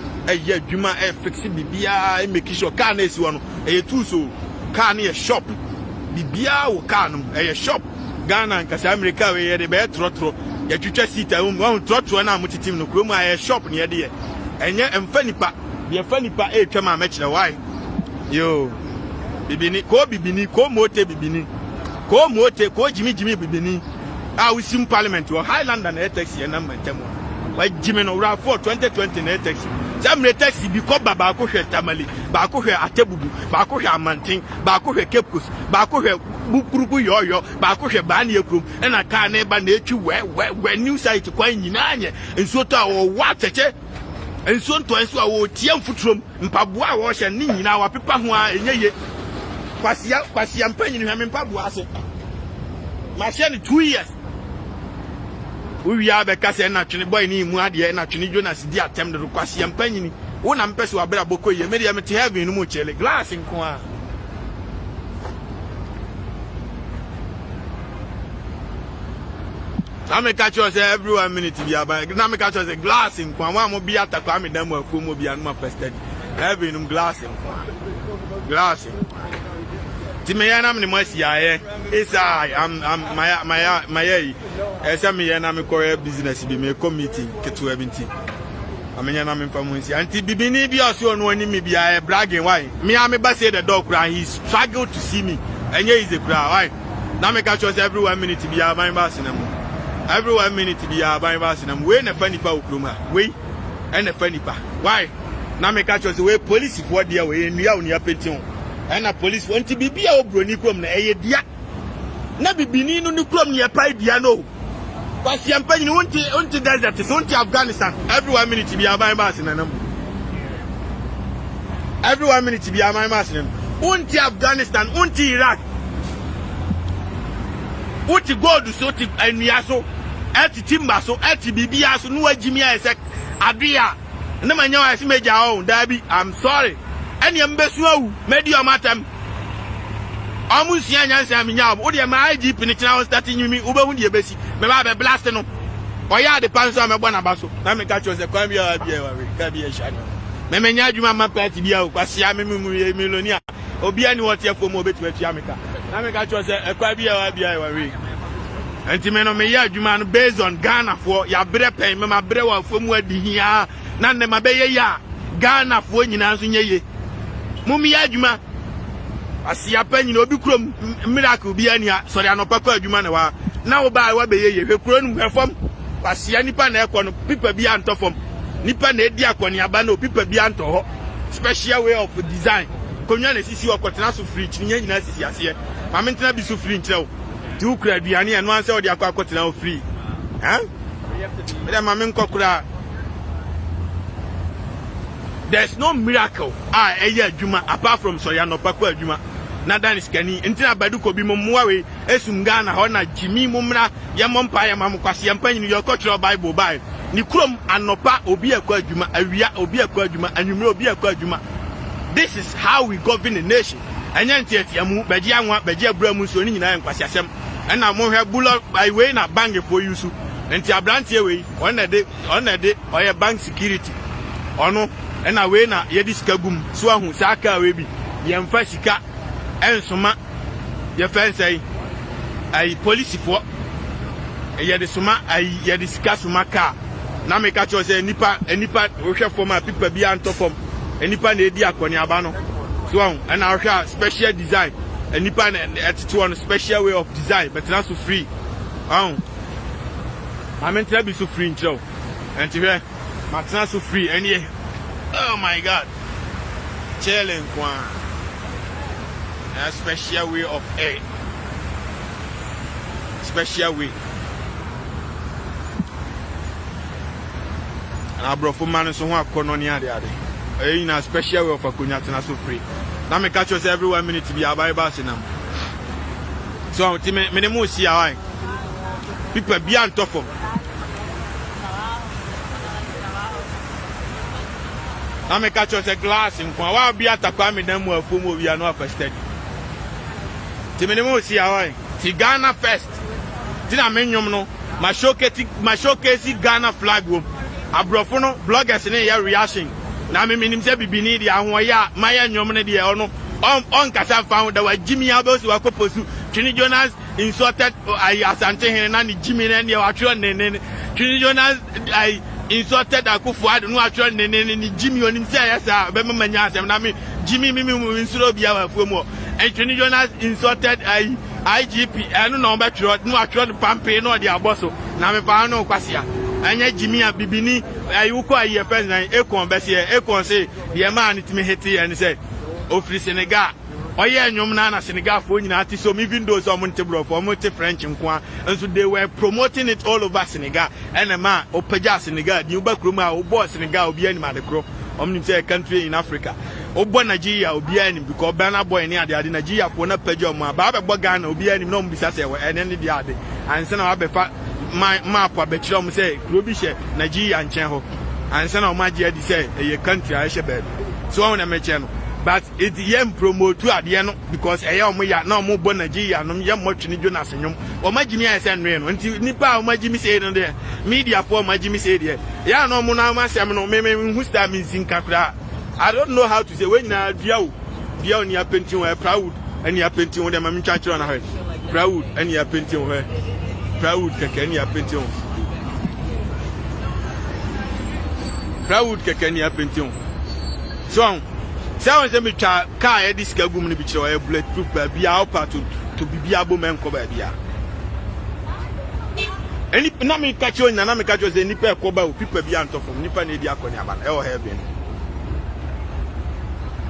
Yeah, you ma fixing bibia. Make sure car is one. Too so car near shop. Bibia or car a shop. Ghana and Casa America where the bear trotro. Yet you just sit at home. Trotro and I'm with him. No chroma a shop near there. And yet, and funny pa. Be a funny pa. Come on, match the why. Yo, bibini, ko mote bibini. Ko mote ko Jimmy bibini we sim parliament or Highland and taxi and number temo like Jimmy no ra for 2020 na taxi some taxi bi ko baba ko hwe tamale ba ko hwe atebudu ba ko hwe amantin ba ko hwe kepkus ba ko hwe bukuruku yoyo ba ko hwe ba na ekrum e na ka na ba na etwi we new site kwa nyina anye enso to a wa cheche enso nto enso a wo tie mfutrom mpaboa a wo hye ni nyina wa pepa ho a enyeye kwasia mpanyi ni hame mpaboa ase machine 2 years we are the Cassia National Boy ni Muadia and National Jonas di attempt to Quasi and Penny. One am person wa bra boko ye media me te have in muchele glass in kwa. I make catch us every 1 minute to be about. Now make catch us a glass in kwa mo be atakwa me dem afu mo be anuma fested. Have in glass in kwa. Glass in. Ti me yana me mo sia ye. Isa I'm my esa me yana me ko business bi me committee ketu ebinti. Amenya na me famu nsi anti bibini bi aso no ani me bia bragging why me am ba say the dog cry he struggled to see me enye is a cry why na me catch us every 1 minute bia ban ba sinam every 1 minute bia ban ba sinam we na fa nipa okroma we e na fa nipa why na me catch us we police for dia we nua oni apeti ho e na police anti bibia obroni krom na eye dia na bibini no ni krom ne pai dia no. Because you want to desert, it's want to Afghanistan. Every 1 minute to be a buying bass in a number. Every 1 minute to be a buying bass in a want to Afghanistan, want to Iraq. Want to go to Soti and Yaso, at Timbaso, at Bibiaso, no Jimmy Isaac, Adria. No man, I see Major own, Darby. I'm sorry. Any ambassador, Media Matam. Almost young as I mean, what am I deep in the channel starting you me Uber with your basic? Me ba be blasting no. Oya de panso me bona baso. Na me catch us the kwam bia bia we. Ka bia sha. Me menya adwuma ma party bia o kwasia me millionaire. Obi ani wote afo mo betu atua me ka. Na me catch us the kwam bia we. Enti me no me ya adwuma no based on Ghana for ya bre pen me ma bre wa afo mu adi hia. Na ne ma be ye ya Ghana for nyina so nyeye. Mu me ya adwuma. Asia pen nyina obi krom miracle bia ni a sori anopa kwa adwuma ne wa. Na wo ba wa be ye hwekuro nu hwefom kwasia nipa na ekọ no pipa bi antofom nipa na edi akoni aba na pipa bi anto ho special way of design konwa na sisi okotena so fridge nyina sisi ase ma mentena bi so fridge nkyerɛ wo ti ukura aduane eno anse wo de akotena wo free ma men kokura. There's no miracle eye adwuma apart from Soyano Pakwa adwuma. Na dan skani ntina baduko bi momwa we esum Ghana ho na Jimmy mumra ye mompa ye mamkwase yampanyi ni yokotro Bible bai ni krom anopa obi akwa adwuma awia obi akwa adwuma anwumre obi akwa adwuma. This is how we govern the nation. Anya ntiatiamu baji anwa baji abramu so ni nyina yankwase asem na mo hwe bulo by way na bank for you so nti abrantie we on de oye bank security ono na we na ye diskagum so ahu saka we bi ye mfa sika ensoma ye fensai ai police for ye de soma ai ye discuss maka na me ka cho say nipa wo hwe form a pipa bi antofom nipa na edi akoni aba no so and na hwe special design nipa na attitude on special way of design but not so free I meant to be so free in show and to hear not so free and yeah oh my god chilling one. A special way of air. Special way. And I brought for man so one corner near the other. In a special way of a kunyatana so free. Now me catch us every 1 minute to be a Bible sinam. So minimum see how people be on top of. Now me catch us a glass in kwa wa be atakwa me dem wa fomo we are not fasted. Timinimo see how ti Ghana first. Tina menyom no ma showcase Ghana flag wo. Abrofo no bloggers ne ya reaction. Na me minim se bibini dia ho ya maya nyom ne dia ono on kasa found that was Jimmy Abos wa koposu. Trini Jonas insulted Asante Hen na ni Jimmy ne dia wa tro ne. Trini Jonas I insulted Akufo-Addo no atro ne ni Jimmy onim se ayasa be manya asem na me Jimmy mi insuro bia wa fuomo. And Trini Jonas insulted IGP and no better no atro pampe no dia boso na me fa no kwasia anya Jimmy a bibini ayuko aye fence na ekon be se ekon say the man it me hiti and say ofri Senegal oye anyom na Senegal fo nyina ati so even though some ntebro for multi French nko and so they were promoting it all over Senegal and ma opaja Senegal di uba kroma obo Senegal obi ani ma de kro omni say country in Africa obo Nigeria obi ani because Ghana boy ni ade Nigeria for na paja omo ba be Ghana obi ani no mbisa say we ene ne di ade and say na wa be fa map abetire om say kuro bi hye Nigeria nchen ho ansa na omagye adi say e country a hye baabi so on na meche no but it yem promote ade no because e ya omo ya na omo bo Nigeria no yem motwene Jonas nyom omagye mi ase nwe no nti nipa omagye mi say no de media for omagye mi say de ya no omo na amasem no me who star mi zinka kra I don't know how to say when na dia ni painting we proud and ya painting we dem am chachiro na he proud and ya painting we proud keke ni painting proud keke ni painting so sound say me twa car e dis ka gum ni bi kire o bulletproof ba bia opa to bibia bo men ko ba bia eni na me ka cho na me ka cho say nipa e ko ba o pipa bia ntofom nipa na edi akoni aba e o heaven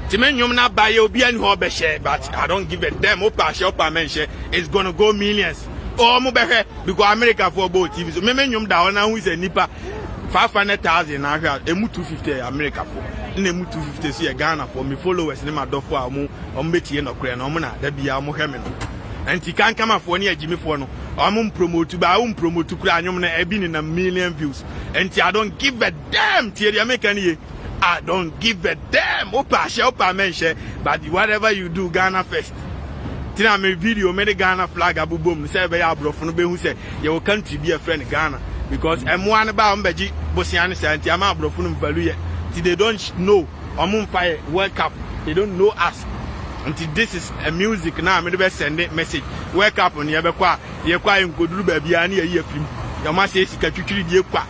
Timenyum na buy obi ani ho be share but I don't give a damn opa share opa men share it's going to go millions oh mo be hwe because America for both TV so memenyum da ona hu say nipa 500,000 na hwa emu 250 America for na emu 250 so ye Ghana for me followers ni madofo a mo betie no kure na mo na da bia mo hwe me no anti kan kama for ni agimi for no o promote ba o promote kure anyum na ebi ni na million views anti I don't give a damn tie the American ye I don't give a damn. Opa share, opa mention, but whatever you do, Ghana first. Tina me video, me the Ghana flag abu boom. Say be abro for no be who say your country be a friend Ghana because M1 about Mbeji Bosiani say anti am abro for no value. Till they don't know fire World Cup. They don't know us. Until this is a music now, me the send it message. World Cup on ye kwa nkoduru ba bia na ye film. Your ma say sika twitwiri die kwa.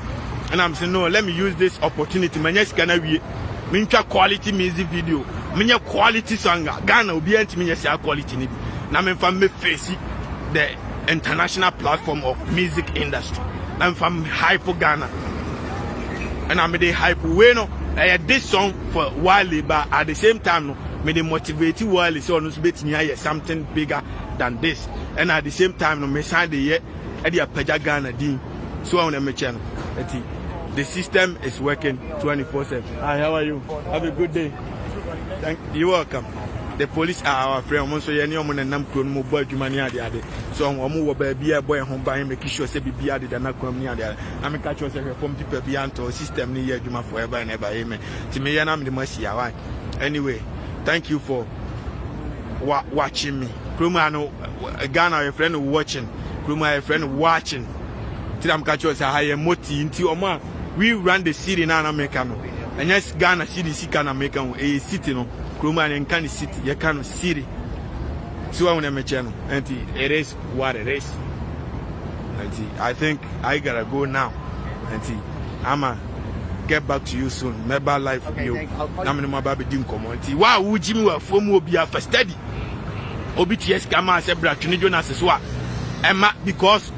And I'm saying, no, let me use this opportunity. Manya sikana wie. Mincha quality music video. Minya quality song. Ghana obi enti minya say quality ni bi. Na me fam me face the international platform of music industry. I'm from Hypo Ghana. And I'm the Hypo we no. This song for Wale but at the same time no, me dey motivate Wale so no betimi aye something bigger than this. And at the same time no me sign the year e dey apaja Ghana din. So on me channel. The system is working 24/7. Hi, how are you? Have a good day. You're welcome. The police are our friend. So you know, I'm nam kron mo boy jumani ade. So I'm wo baby boy home by make sure say bibi ade na krom ni ade. I'm catch us from people be anto system ni year juma forever and ever. Amen. Ti me yana me the mercy why. Anyway, thank you for watching me. Kroma no Ghana your friend watching. Kroma your friend watching. Ti am catch us high moti nti omo we run the city na America no. And yes Ghana city sika na America a city no. Kroma and can city you can city. So I want to mention and it is what it is. And I think I gotta go now. And I'ma get back to you soon. Member life for you. I'm in my baby dim community. Why would you wa form will be a for study? OBTS kama se bra tuni Jonas so Emma because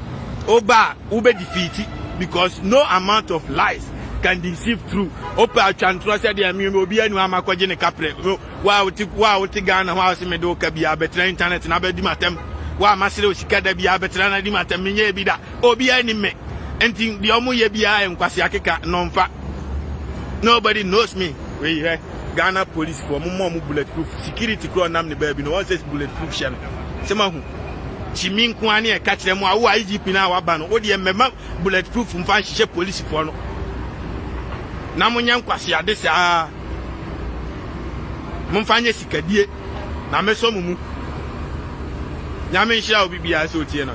Oba ube defeated because no amount of lies can deceive through. Opa chantrose de mi obi anu amakoje ne kapre. Wa uti Ghana wa se me do ka bia betra internet na be di matem. Wa masire osika da bia betra na di matem nye bi da. Obi ani me. Enti de omo ye bia enkwase akeka no mfa. Nobody knows me. We here Ghana police for mo bulletproof security crow nam ne baby no one says bulletproof shell. Sema hu Chimin kwani e ka kire mu a wo IGP na wa ba no wo de mema bulletproof mfa hihye police for no na munya nkwase ade sa mumfa nye sikadie na meso mumu nyame nhira obi bia so tie no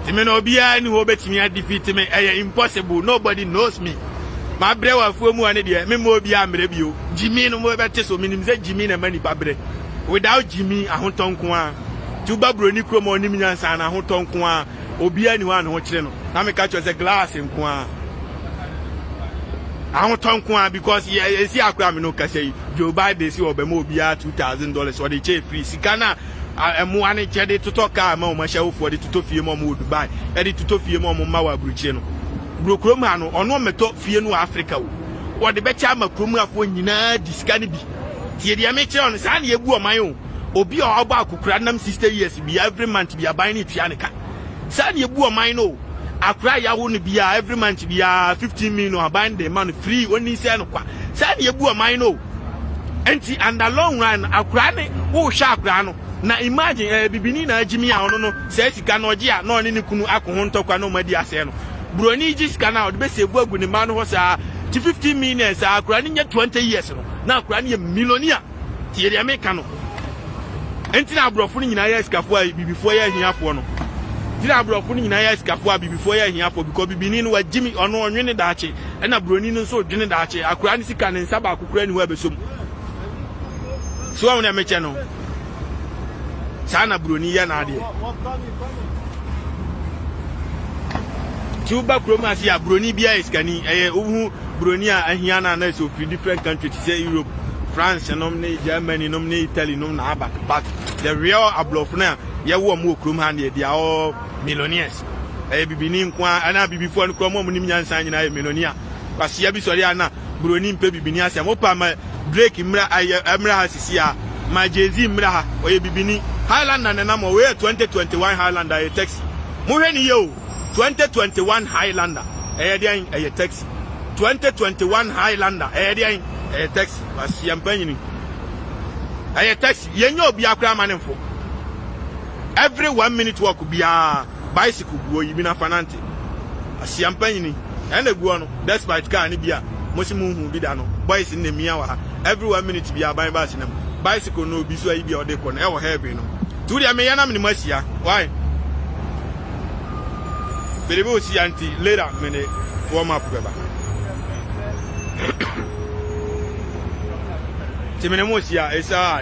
time no bia ni ho betimi a defeat me impossible nobody knows me ma bre wa fu mu ane de me mo bia amre bio Jimmy no mo bete so minim se Jimmy na mani pa bre without Jimmy ahotonko a tuba broni kromo onim nyansa na ahotonko a obi ani wa no ho kire no na me ka cho se glass nko a ahotonko a because ye si akra me no ka say Joe Biden si obema obi a $2,000 or the che free sikana emu ane chede toto ka ma o ma hye for the toto fie mo mo Dubai e the toto fie mo ma wa bruchie no bro krom ha no ono meto fie no Africa wo de be cha ma krom afo nyina diska ne bi tie de me kire on sa na ebu o man o obi a oba akukura nam 60 years bi every month bi aban ne tua ne ka sa na ebu o man no akura ya wo ne bi every month bi 15 million aban de man free oni se no kwa sa na ebu o man no enti and the long run akura ne wo hwa akura no na imagine bibini na ajimi a ono no se sika na oje a na oni ne kunu akọ ntokwa na omadi ase no broni ji sika na ode be se egu agu ne ma no ho sa 15 minutes akura ni nya 20 years no na akura ni millionaire tie de America no entina abrofo ni nyina ya sikafo a bibifo ya hiafo no tira abrofo ni nyina ya sikafo a bibifo ya hiafo because bibini no wajimi ono onwene daache na broni no so dwene daache akura ni sika ne nsa ba akukura ni ho abesom so awon emeche no sana broni ya na ade tuba kromasi ya broni bia iskani ohu broni a ahia na so free different countries say Europe, France, Germany, Italy, na aba but the real abrof na ya wo mo krom ha na they are all millionaires bibini nkwa ana bibifo no krom mo nim nyansa nyina ya millionaire kwase ya bi sori ana broni mpe bibini ase mo pa ma break mra ha sisi a ma jezi mra ha oye bibini Highlander na mo we 2021 Highlander a taxi mo hwe ni yo 2021 Highlander a taxi 2021 Highlander a taxi was yampanyini a taxi yenyo obi akra manefo every 1 minute walk bia bicycle go yibi na fanante asiampanyini ene guo no despite car ni bia mosimu hu bi da no boys na mia wa every 1 minute bia ban ba sinam bicycle no bi so ayi bia ode ko no e wo heavy no tu dia me yana me masia why berebe osi anti later me ne warm up beba timene mosia esa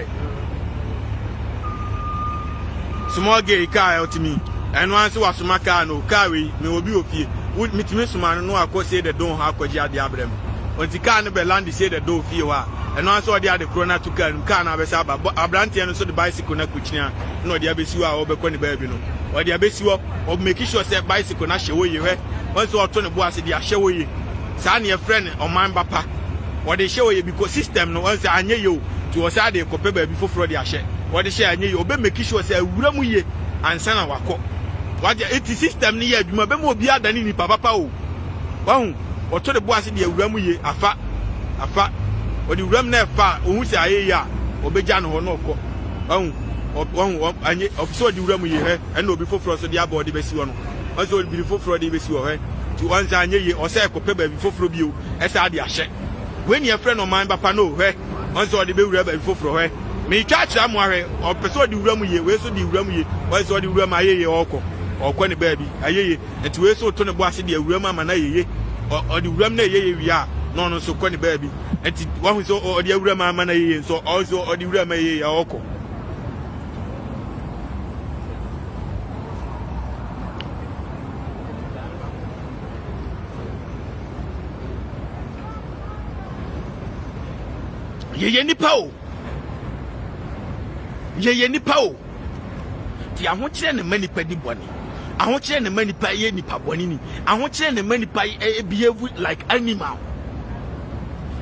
small gay car ultimi eno anse wasoma car no car we me obi ofie mitimi suma no akose de don ha akwaji ade abrem onti car no be land say the door fie wa eno anse ode ade krona to car na be sa abrante no so the bicycle na kuchina na ode abesi wa obekọ ne ba bi no ode abesi wo o make sure say bicycle na hyewo ye hwe once oto ne bo ase de ahyewo ye sa na ye friend o man bapa ode hyewo ye because system no once anye yo to o sa de kope ba bi foforo de ahye ode hye anye yo obe make sure say awura mu ye ansa na wakọ wade eti system ni ye adwuma be mo obi adani ni papa o wahu oto de bo ase de awura mu ye afa ode wuram na fa ohun se aye ya obeja no ho no kọ wahu anye officer de wuram ye he na obi foforo so de aba ode besi wo no once obi foforo de besi wo he to once anye ye o se kope ba bi foforo bi o esa de ahye when your friend o man papa no he once ode be wura ba bi foforo he me church am ahwe o person de wuram ye we so de wuram ye once ode wuram aye ye okọ ne ba bi aye ye enti we so to ne bo ase de wuram ama na ye ode wuram na ye wi a no no so kọ ne ba bi enti wahu so ode wuram ama na ye so also ode wuram ye ya okọ yeye nipa o ti ahokire ne manipa di boni ahokire ne manipa ye nipa boni ni ahokire ne manipa behave like animal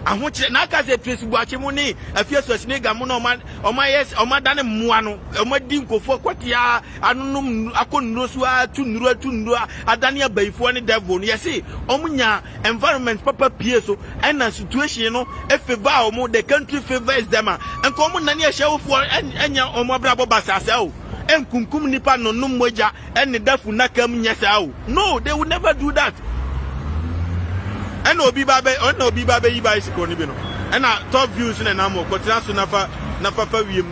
ahokire na aka se trace buache mu ni afieso sinega mu na oma dane mmoa no oma di nkofo kwatia anunum akonuro so tunuro adane abaifo ne devil no yesi omunya environment papa pie so and situation no e favor omo the country favors them enko omo nane ahewofo enya omo brabo basasa o enkunkum nipa no moja ene dafu nakam nyesa o no they will never do that. And obi babe yi bicycle ni bi no and top views na na mo ko tira so na fa wiem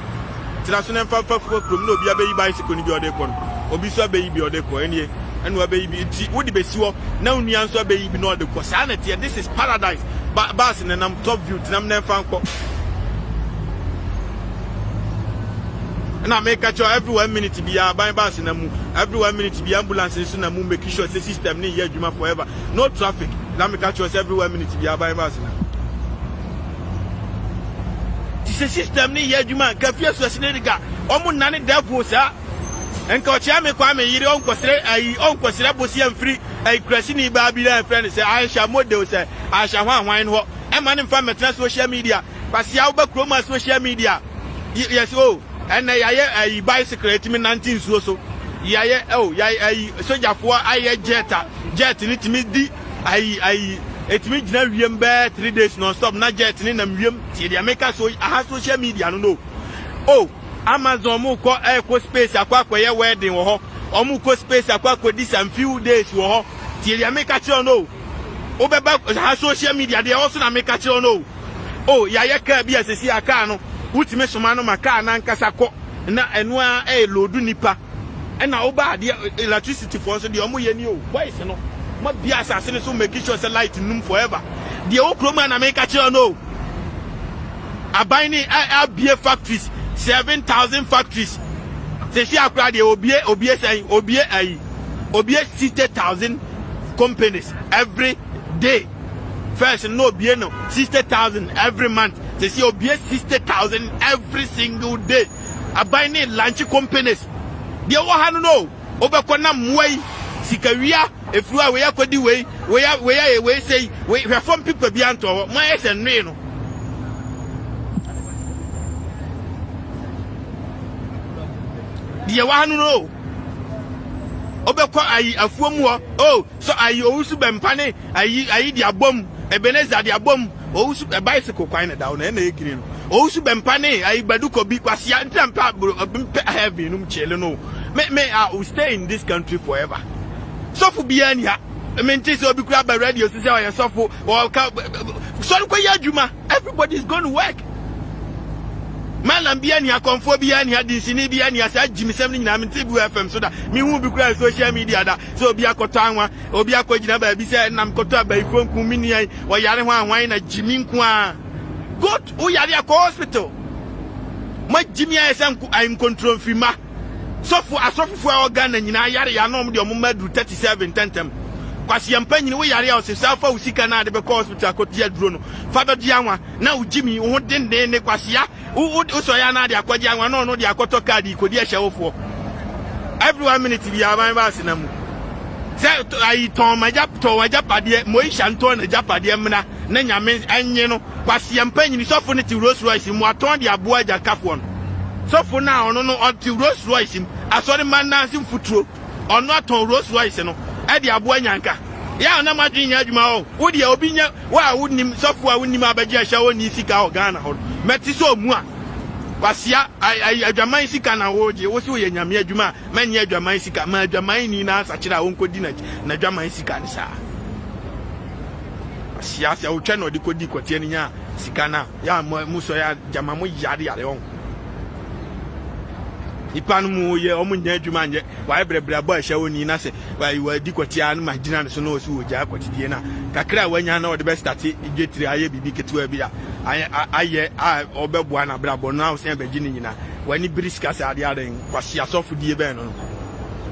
tira so na fa krom na obi abe yi bicycle ni bi ode ko no obi so abe yi bi ode ko enie and we abe yi bi ti wo di be si wo na unua so abe yi bi no ode ko sa na tie this is paradise bus na nam top view tinam na fa nko na make sure every 1 minute be ya ban bus na mu every 1 minute be ambulance so na mu make sure the system ni ye adwuma forever no traffic na make sure every 1 minute be ya ban bus na the system ni ye adwuma ka fie so sineriga omo nane devil sa enka ochia me kwa me yiri onkosere bosi amfiri krasi ni ba bi na friend say Aisha model say Aisha hwan ho e ma ne mfa metra social media kwase ya wo kroma social media yes oh and yaye bicycle etimi 19 so yaye sojafo aye jet ni timi di etimi gina wiem be 3 days non stop na jet ni na wiem ti the America so aha social media no Amazon mu ko space akwa ye wedding wo ho omu ko space akwa this and few days wo ho ti ya make a no obeba social media dey also na make a no oh ya ye ka bi asesi aka no wutime soma no maka na nkasa ko na eno a loadu nipa na oba de electricity for so de omu ye ni o boys no ma bia asase ne so make sure say light num forever de okroma na make a no abani abie factories 7,000 factories. Say she acquired the obie 60,000 companies every day. First, no bieno 60,000 every month. Say she obie 60,000 every single day. A buying lunch companies. The one no Obakona Mway Sikaria if you are where could the way where say we have some people beyond to my and Reno. The one no Obeko ayi afuomu oh so ayi owusu bempane ayi dia bom Ebenezer dia bom owusu bicycle kwan na down na egiri no owusu bempane ayi baduko bi kwasia ntampa heavy num chele no me I will stay in this country forever so for biani ha menti so obi kura ba radio so say oya so for so ko ya adwuma everybody is going to work. Malam biani akonfo biani adisini biani asa jimisem ni nyina mtibu FM so da mi hu bi kura social media da so obi akoto anwa obi akogina ba bi se nam koto abaifo nku mini ai wo yare ho anwan na jimi nku a good o yare akọ hospital ma jimi ai se nku ai control fima so for asofofo organ na nyina yare ya no de omadu 37 tentem kwasi yampanyini wo yare a osesafa usika na de be hospital akotia duro no fa be dia anwa na ujimi ho dende ne kwasi ya so ya na de akwaji anwa no de akoto card ikodi ehye wofo every 1 minute bi aban ba sinamu se ayi ton waja pade moisha nton na japade mna na nyame anye no kwasi yampanyini sofo ne ti Rolls Royce mu aton de aboa ja kafo no sofo na ono no ti Rolls Royce asori man na sim futuro ono aton Rolls Royce no e de aboa nyanka ya na madwin adwuma o wo de obi nya wa wonim sofo a wonim abaji ahya woni sika o Ghana ho meti so mu a kwasia adwaman sika na woje wo so ye nyame adwuma manye adwaman sika ma adwaman ni na asakira a wonkodi na adwaman sika ni sa kwasia se wo twa na odi kodi kote ni nya sika na ya mu so ya jama mu yare on ipanu mu ye omu nya adwuma anye wa ebrebre abo ahya woni na se wa di kote an ma gina so no so woja kote die na kakra wanya na odi be start igetri aye bibi ketewa bi aye obeboa na brabo na osen be gini nyina wani briska sa ade aden kwasi asofu die be no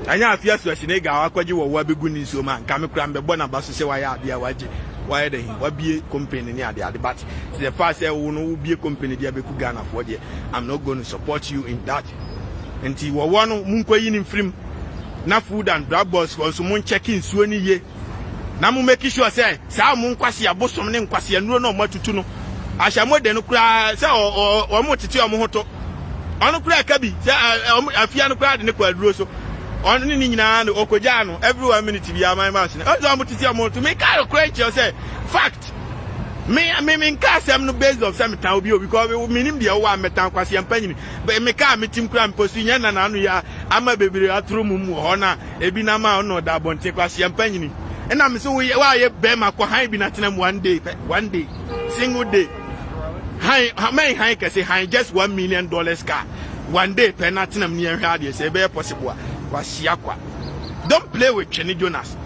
anya afia so ahine ga akwaje wo wa begu ni so ma nka me kura mbebo na baso se wa ya ade waje wa ye den wa bie company ni ade but the first say wo no bie company dia be ku Ghana for there I'm not going to support you in that enti wo wono munkoyi ni mfrim na food and drug boss so mun check in suo ni ye na mu make sure say sa mu nkwase abosom ne nkwase anuro na matutu no ahya de no kura say o mo tete o mo hoto onu kura ka bi say afia no kura de ne kwa duro so onu ni nyina no okoja no every 1 minute bi aman ma so o mo tete o mo to me ka kura che say fact me nka sem no based of some town bi because me nim de o wa metan kwase ampanyini me ka metim kura mposu nya na anu ya ama bebere aturu mu ho na ebi na ma ono da bonte kwase ampanyini and I'm so we are Bema Kohai Binatinam one day, single day. High can say high just $1 million car. One day, Penatinum near Hadius, a very possible. Was Siaqua. Don't play with Chenny Jonas.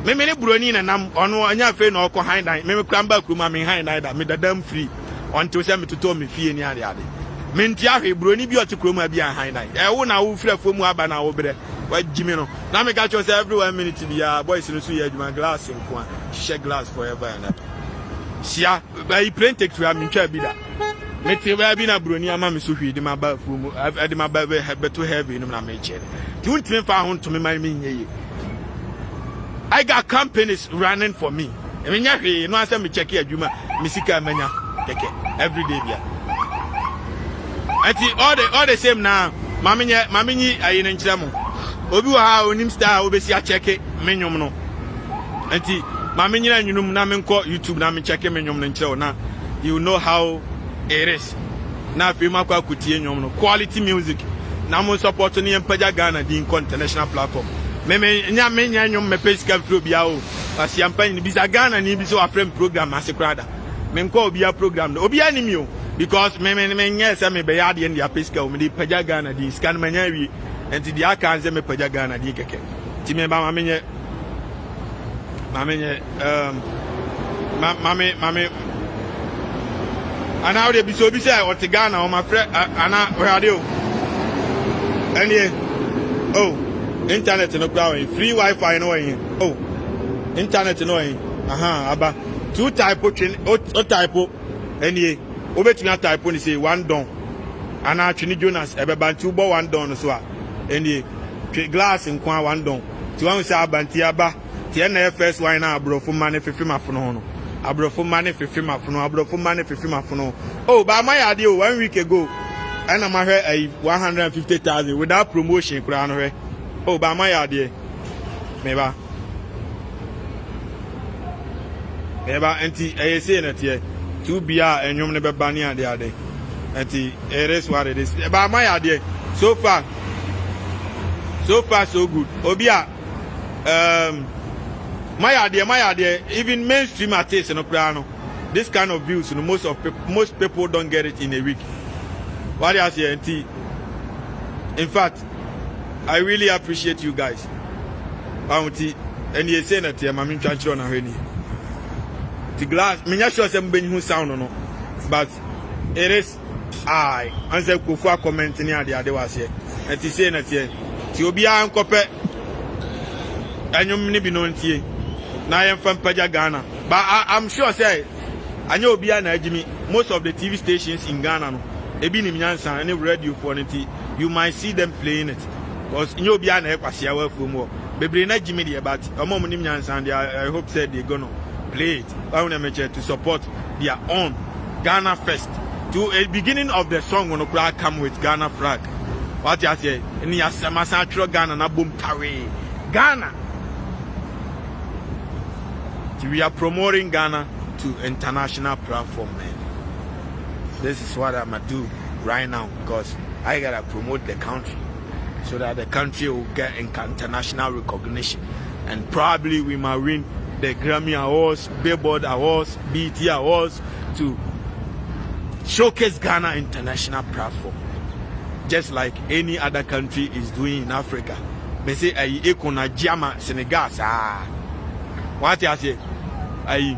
Maybe Brunin and I'm on one year fair no Kohai night, maybe come back with my high night that made the damn free until send me to tell me fee in Yadi. Mintiahi Bruni Bioticroma be a high night. I won't know from Wabana over there. What Jimmy no? Now me catch us every 1 minute to be boys in the my glass in one. Share glass forever and ever. Sia, by plain take to me try be that. Make me be na Bruni ama me so hwi de my bag fumu. I've had my bag too heavy no na me chair. Don't me found to me my me. I got companies running for me. I mean you know I say me check here adwuma me sika manya keke every day bia. Ati all the same now. Mami nyi ayi na nkyira mo. Obi wa ha onim star obesi a check menwom no. Enti mami nyi na nwunum na me nko YouTube na me check menwom no nkyira na you know how it is. na afi makwa kutie nyom no quality music na mo support no yempaja Ghana di international platform me nya nyom me pesika fro bia o asiampa ni bisa Ghana ni bisa afrem program asekrada me nko obia program no obia ni mi o because me nya se me be ya de ndia pesika o me di paja Ghana di scan manya wi enti di aka nze me paja Ghana di keke ti me ba ma menye mame ana we be so bi say o te Ghana o ma fre ana we ade o enie oh internet no kra free wifi no yin oh internet no yin aba two type o type enie o betimi type ni say one don ana twini Jonas ebeba nti bo one don so a enie glass nkwa one don ti wan say abanti aba ti na first wine na abrofo mane fefe mafono no abrofo mane fefe mafono oh ba my ade o 1 week ago and I'm here 150,000 without promotion. Oh, by my idea, maybe, anti I say that here 2 BR and you never banny the other day. Anti it is what it is. By my idea, so far, so good. Obia, my idea, even mainstream artists in Oprano, this kind of views, most people don't get it in a week. What do you say, Auntie? In fact, I really appreciate you guys. Auntie, and you say that I'm in church on already. The glass, I'm not sure some who sound or no, but it is I answer Kufa comment in the other was here. And to say that here, to be a copy, and you may be known to you. Now I am from Paja Ghana, but I'm sure say I know be an Jimmy. Most of the TV stations in Ghana. Ebi ni mnyansa any radio for it, you might see them playing it because you be an equasia well for more bebre na Jimmy there but among ni mnyansa and I hope said they're gonna play it I want to support their own Ghana first to a beginning of the song when I come with Ghana flag what you say in your Samasatro Ghana na boom carry Ghana we are promoting Ghana to international platform man. This is what I'm gonna do right now because I gotta promote the country so that the country will get international recognition and probably we might win the Grammy Awards, Billboard Awards, BET Awards to showcase Ghana international platform just like any other country is doing in Africa. They say I ekona jama Senegal what you say I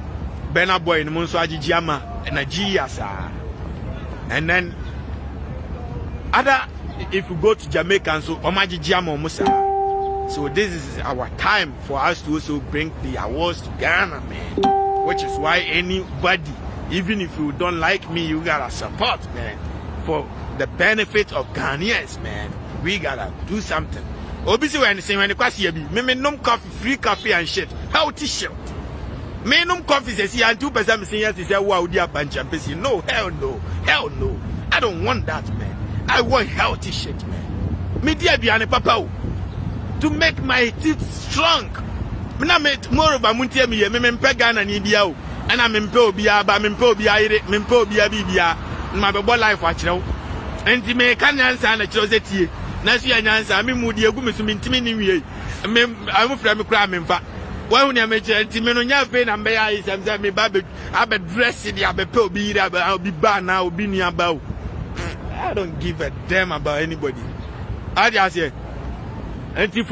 Bena boy in Monsoaji jama Nigeria and then other if we go to Jamaica so Omaji Jamo Musa. So this is our time for us to also bring the awards to Ghana, man. Which is why anybody, even if you don't like me, you gotta support, man. For the benefit of Ghanaians, man. We gotta do something. Obviously when you say when you here be me nom coffee, free coffee and shit. Healthy shit. Me nom coffee says here and 2% saying yes, say wow dear bunch of busy. No, hell no. Hell no. I don't want that, man. I want healthy shit, man. Me dear Biane Papa to make my teeth strong. Me na me more of a muntie me me Ghana ni bia o. And I'm mpe obia ba me mpe obia ire me mpe obia bibia. Ma be bo life a kirew. Enti me kan nyansa na kirew zetie. Na so ya nyansa me mudi egu me so me ntimi ni wie. Me amufra me kra me mfa. Wa hu ne me kire enti me no nya fe na mbe ya isam say me ba be dress di abepe obi ire obi ba na obi ni aba o. I don't give a damn about anybody. I just say enti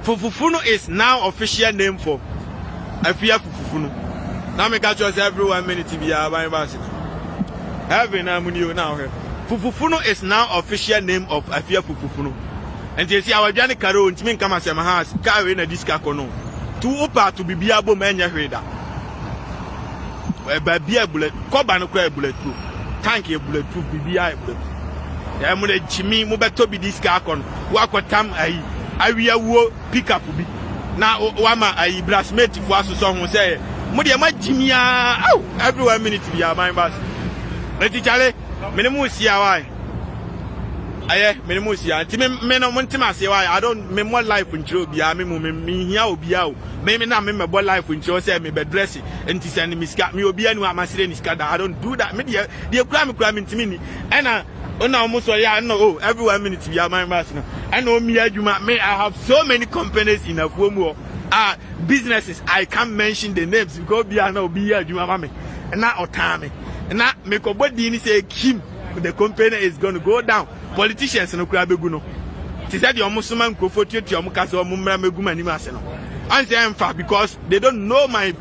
Fufufunu is now official name for Afia Fufufunu. Now me catch us every 1 minute to be a every now Fufufunu is now official name of Afia Fufufunu. And you see our Johnny Caro and Timin come as a house, carry in a discacono. Two upper to be able mania reader. By beer bullet, Coban bulletproof. Tank a bulletproof BBI bullet. I'm going to Jimmy Mubato be this car con walk what time I will pick up. Now, Wama, I blasmate for us to someone say, Mudia, my Jimmy, every 1 minute to be our mind bus. Let it tell it, minimum see why. Aye, minimum ya. Ti me no montima say why I don't me more life in chiro bia me hia obia o. Me na me more life in chiro say me be dress enti send me ska me obia ni amasire ni ska I don't do that. Me dey kura me ntimi ni. Ena ona almost ya no oh every 1 minute bia my mass no. Ena o mi adwuma me I have so many companies in Afuomu. Businesses I can't mention the names because bia na obi adwuma ma me. Na otame. Na me ko body ni say Kim the company is going to go down. Politicians no kura begu no. Ti said the omusuma nkrofo tietia omukase omumra megu mani ma se no. Answer emfa because they don't know my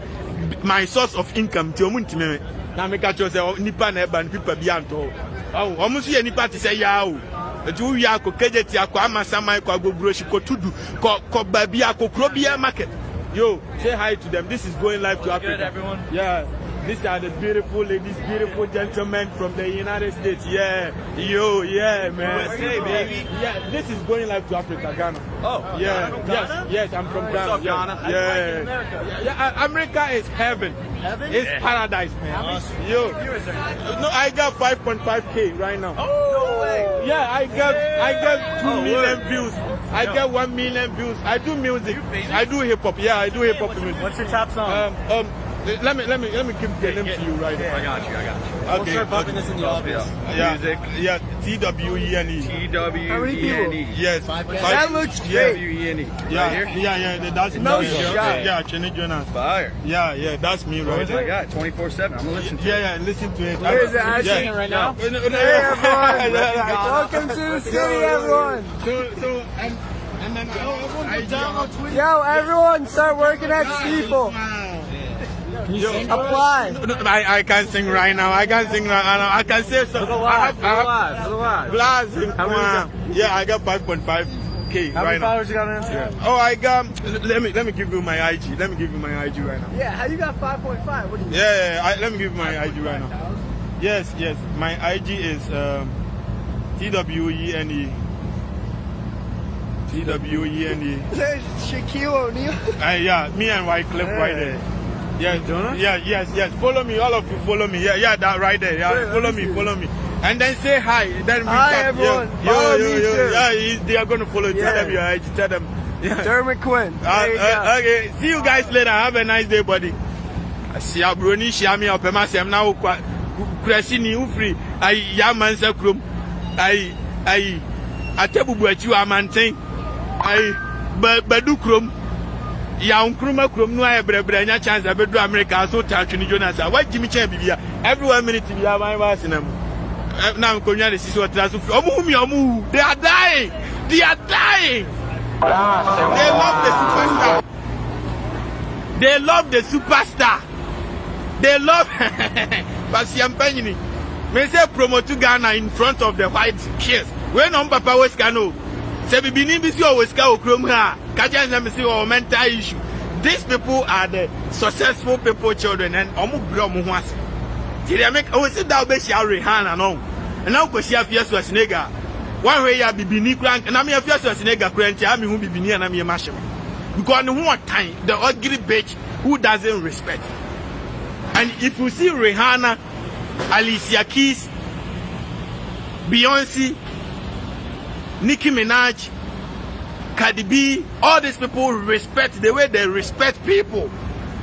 source of income ti omuntime. Na me ka cho say nipa na eba nipa bia anto. Oh, omusu ye nipa ti say ya o. Eti wi akokeje ti akwa amasamai kwa goguro shi kotudu ko babi akokro bia market. Yo, say hi to them. This is going live to Africa. Everyone. Yeah. These are the beautiful ladies, beautiful gentlemen from the United States. Yeah, yo, yeah, man. USA, baby. Yeah, this is going live to Africa, Ghana. Oh, yeah, Ghana? yes, I'm from Ghana. What's up, Ghana? Yeah, America. yeah, America is heaven. Heaven? It's paradise, man. Awesome. Yo, no, I got 5.5K right now. Oh, no way. Yeah, I get 2 million views. I get 1 million views. I do music. I do hip hop. Yeah, I do hip hop music. What's your top song? Let me give the name to you right now. I got you. Okay. We'll start bumping this in the office. Yeah. Music. Yeah. TWENE. TWENE. Yes. That looks great. TWENE. Yeah. Yeah. That's me. No shot. Yeah. Cheney Jonas. Fire. Yeah. That's me right What I there. got 24/7. I'm gonna listen to it. Yeah. Listen to it. Where is it? I'm Yeah. singing right now. Hey everyone. Welcome to the city, everyone. So and then Yo, everyone, start working at Steeple. Apply. I can't sing right now. I can't sing right now. I can say so. Yeah, I got 5.5K How right many now. followers you got on Instagram? Oh, I got. Let me give you my IG. Let me give you my IG right now. Yeah, how you got 5.5? What do you Let me give you my IG right now. Yes. My IG is TWENE. TWENE. Shaquille O'Neal. Yeah, me and Wycliffe right there. Yeah, Jonas? Yes. Follow me, all of you. Follow me. Yeah, that right there. Yeah, Wait, follow me. And then say hi. Then Hi, everyone. Follow me too. Yeah, they are gonna follow. Yeah. Tell them your IG. Tell them. Yeah. Dermot Quinn. There you go. Okay. See you guys later. Have a nice day, buddy. See ya, Bruni. See me up. I'm saying now. Krasini ufri. I yaman sekrum. I atebubu achiu amanten. I badu krum. Ya unkruma krum no aye brebre nya chance abedu America so Cheney Jonas. Why Jimmy Chen bibia every 1 minute bibia my was na now konya the sisi otra so omu they are dying. They love the superstar. They love but Siampanyini me say promote Ghana in front of the white kids when on papa was cano say bibini bisi always ka okrom ha kaja na me say o mental issue. These people are the successful people children and omu bro mu ho ase ti dey make o sit down be share Rihanna no and now go share Fierce Schwarzenegger one way ya bibini kran na me Fierce Schwarzenegger kran ti am hu bibini na me mahye because no one time the ugly bitch who doesn't respect. And if you see Rihanna, Alicia Keys, Beyonce, Nicki Minaj, Cardi B, all these people respect the way they respect people.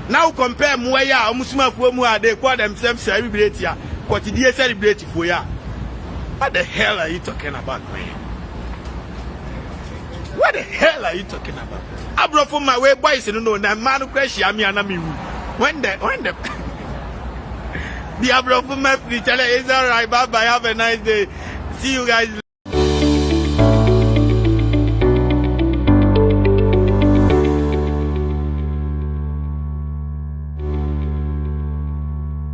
Now compare Muaya, Musuma Fuomua, they call themselves celebrity. What did you celebrate for ya? What the hell are you talking about, man? What the hell are you talking about? I brought from my way boys, you know, that man who crash me and me. When the the abro from my free channel is alright. Bye bye. Have a nice day. See you guys.